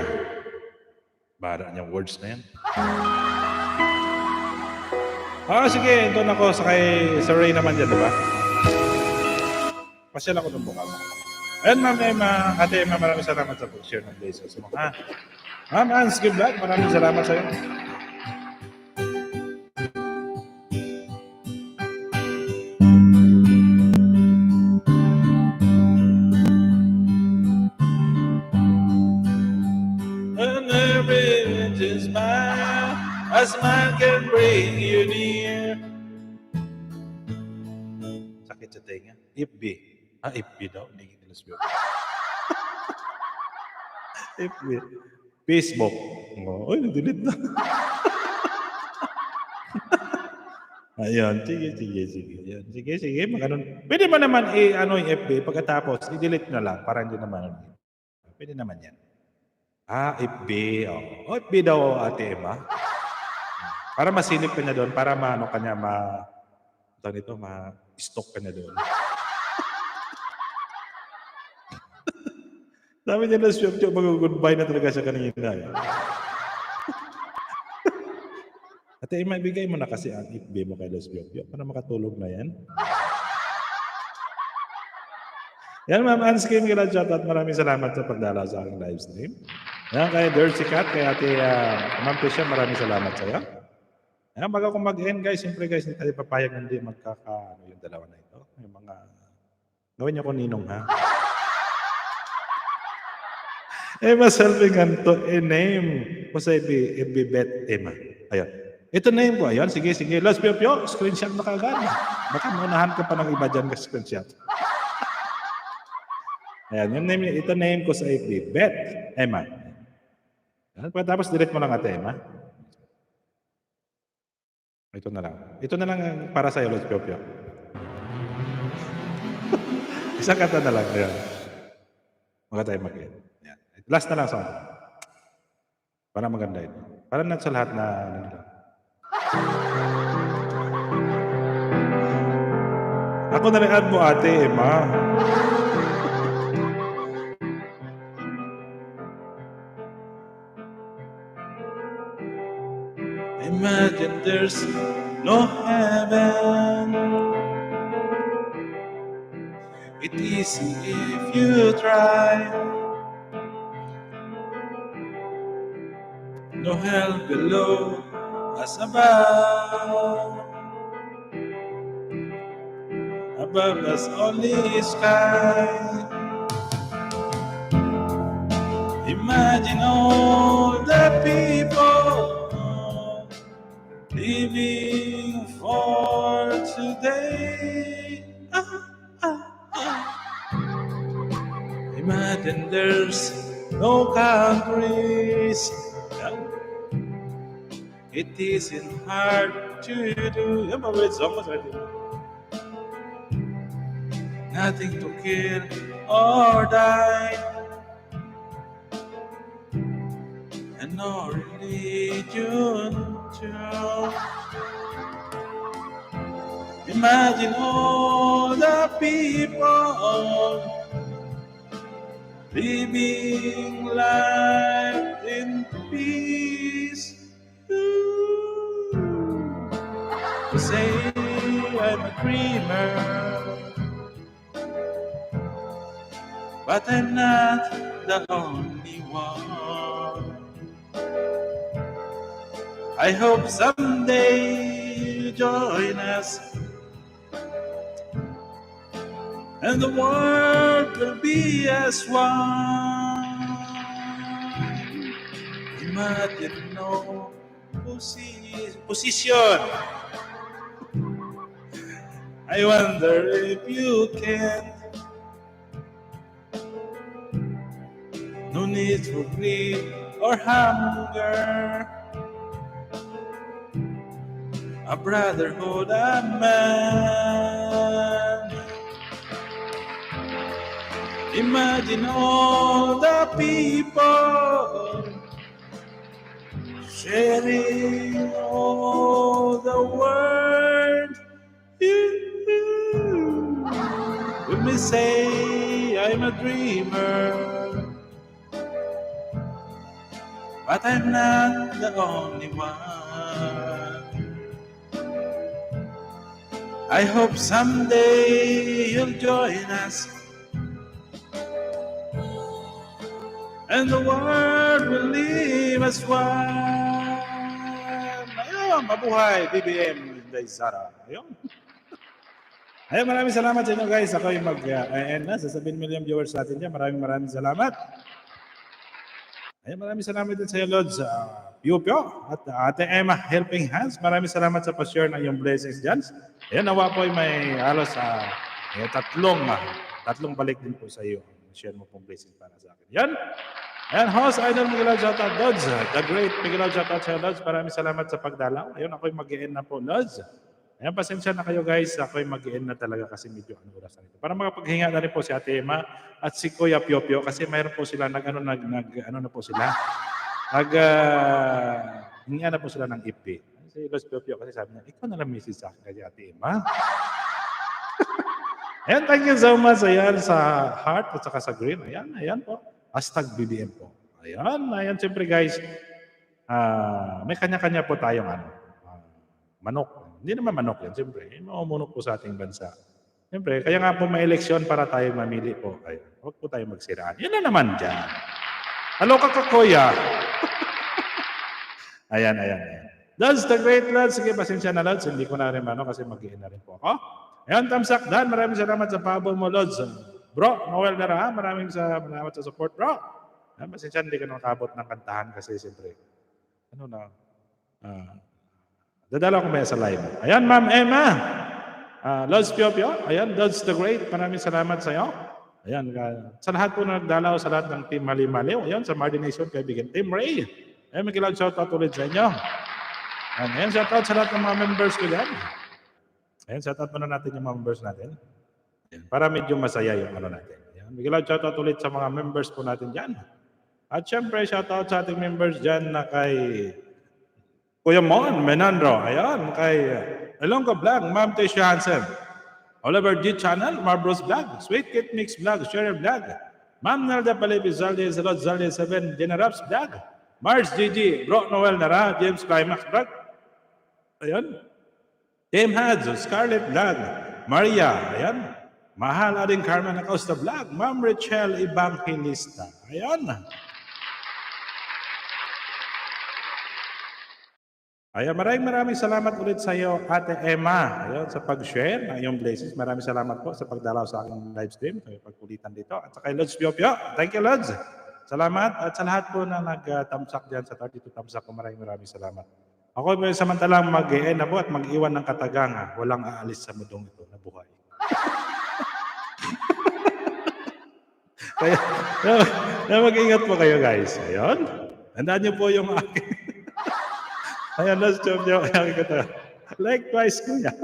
Bara niyang words na yan. Sige, doon ako sa Ray naman dyan, diba? Pasyal ako ng buka mo. Ayan, Ma'am Emma, Ate Emma, maraming salamat sa pag-share ng blazers mo. Ma'am Ansky Vlad, maraming salamat sa iyo. And every is mine, a smile can bring you near. Sakit sa tenga. FB. FB daw. Hindi kita nasbyo. FB. Facebook. Oy, nag-delete na. Ayun. Sige. Ayun. Sige. Pwede mo naman yung FB. Pagkatapos, i-delete na lang. Para hindi naman. Pwede naman yan. FB. FB daw, Ate Emma. Para masilip ka niya doon. Para ma-stock ka niya doon. Sabi niya na siya, mag-goodbye na talaga siya kanina. Ate Emma, ibigay mo na kasi ang FB mo kay Los Biopio para makatulog na yan. Yan, Ma'am Ansky, mga shoutout. Maraming salamat sa pagdalaw sa aking live stream. Yan, kay Dercy Cat, kay Ate Ma'am Tisha, maraming salamat sa iyo. Yan, bago ko mag-end, guys, siyempre guys, hindi tayo papayag na hindi yung dalawa na ito. Yung mga, gawin niyo ko ninong, ha? Emma Selvingan to name ko sa FB Bet Emma. Ayan. Ito name ko. Ayan. Sige. Los Pyo Pyo, screenshot na kagad. Baka maunahan ka pa ng iba dyan ka screenshot. Ayan. Ito name ko sa FB Bet Emma. Ayan. Tapos delete mo lang, Ate Emma. Ito na lang. Ito na lang para sa'yo, Los Pyo Pyo. Isang kata na lang. Ayan. Maka tayo mag-end. Last na lang sa akin. Para maganda ito. Para na sa lahat na Ako na rin add mo, Ate Emma. Imagine there's no heaven. It's easy if you try. No hell below us above. Above us only sky. Imagine all the people living for today. Imagine there's no countries. It isn't hard to do. Nothing to kill or die, and no religion too. Imagine all the people living life in peace. Say I'm a dreamer, but I'm not the only one. I hope someday you join us and the world will be as one. Imagine no position. I wonder if you can. No need for greed or hunger. A brotherhood of man. Imagine all the people sharing all the world. When we say I'm a dreamer, but I'm not the only one. I hope someday you'll join us, and the world will live as one. Ayun, mabuhay, BBM, Inday Sara. Ayun. Ayun, maraming salamat sa inyo guys. Ako yung mag-end na sa 7 million viewers natin dyan. Maraming salamat. Ayun, maraming salamat din sa iyo, Lods. Pio at Ate Emma Helping Hands. Maraming salamat sa pa-share ng iyong blessings dyan. Ayun, nawa po ay may halos tatlong balik din po sa iyo. Share mo pong blessings para sa akin. Yan. Ayan, host, Idol Miguel Shoutout, Lods. The great Miguel Shoutout sa iyo, Lods. Maraming salamat sa pagdalaw. Ayun, ako'y mag-i-end na po, Lods. Ayan, pasensya na kayo guys. Ako'y mag-i-end na talaga kasi medyo oras na ito. Para makapaghinga na rin po si Ate Emma at si Kuya Pio kasi mayroon po sila hinga na po sila ng ipi. Si Los Pio kasi sabi niya, ikaw na lang message sa akin kay Ate Emma. Ayan, thank you so much. Ayan, sa heart at saka sa green. Ayan po. #BBM po. Ayan, siyempre guys, may kanya-kanya po tayong manok. Hindi naman manok yan, siyempre. Mamunok po sa ating bansa. Siyempre, kaya nga po may eleksyon para tayo mamili po. Ayan, huwag po tayo magsiraan. Yun na naman dyan. Hello ka kuya. Ayan. Lods, the great Lods. Sige, pasensya na Lods. Hindi ko na rin kasi mag-i-in na rin po ako. Ayan, Tamsak Dan. Maraming salamat sa pahabol mo, Lods. Bro, Noel Nara, maraming salamat sa support, bro. Ayan, pasensya, hindi ka nakabot ng kantahan kasi siyempre, dadala ko ba sa live? Ayan, Ma'am Emma. Lods Pio. Ayan, Lods the Great. Maraming salamat sa iyo. Ayan, sa lahat po na nagdalaw, sa lahat ng Team Maliw. Ayan, sa Mardination, kaibigan Team Ray. Ayan, may kilang shoutout ulit sa inyo. Ayan, shoutout sa lahat ng mga members ko dyan. Ayan, shoutout muna natin yung mga members natin. Ayan, para medyo masaya yung natin. Ayan, may kilang shoutout ulit sa mga members po natin dyan. At syempre, shoutout sa ating members dyan na kay Kuya Mon Menandro, ayan, kay Elongo Vlog, Ma'am Tessia Hansen, Oliver G. Channel, Marbros Vlog, Sweet Kit Mix Vlog, Cheryl Vlog, Ma'am Nelda Palipi, Zaldi, Zalod, Zaldi 7, Generaps Vlog, Mars GG, Bro Noel Nara, James Climax Vlog, ayan, Tim Hads, Scarlett Vlog, Maria, ayan, Mahal Ading Carmen Acosta Vlog, Ma'am Rachel Evangelista, ayan. Ayan, maraming salamat ulit sa iyo, Ate Emma, ayan, sa pag-share ng iyong blessings. Maraming salamat po sa pagdalaw sa aking live stream, sa pagkulitan dito. At sa kay Lods Pio. Thank you, Lods. Salamat. At sa lahat po na nag-thumbsuck dyan sa 32 thumbsuck ko, maraming salamat. Ako po samantalang mag-e-end na po at mag-iwan ng katagang, walang aalis sa mundong ito na buhay. Kaya mag-ingat po kayo, guys. Ayun. Tandaan niyo po yung aking... Ayan, Lods Pio. Like twice ko niya.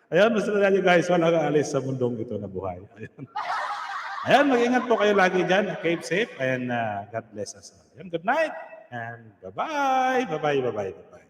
Ayan, basta na niyo guys, walang aalis sa mundong ito na buhay. Ayan, mag-ingat po kayo lagi dyan. Keep safe and God bless us all. Ayan, good night and bye-bye. Bye-bye.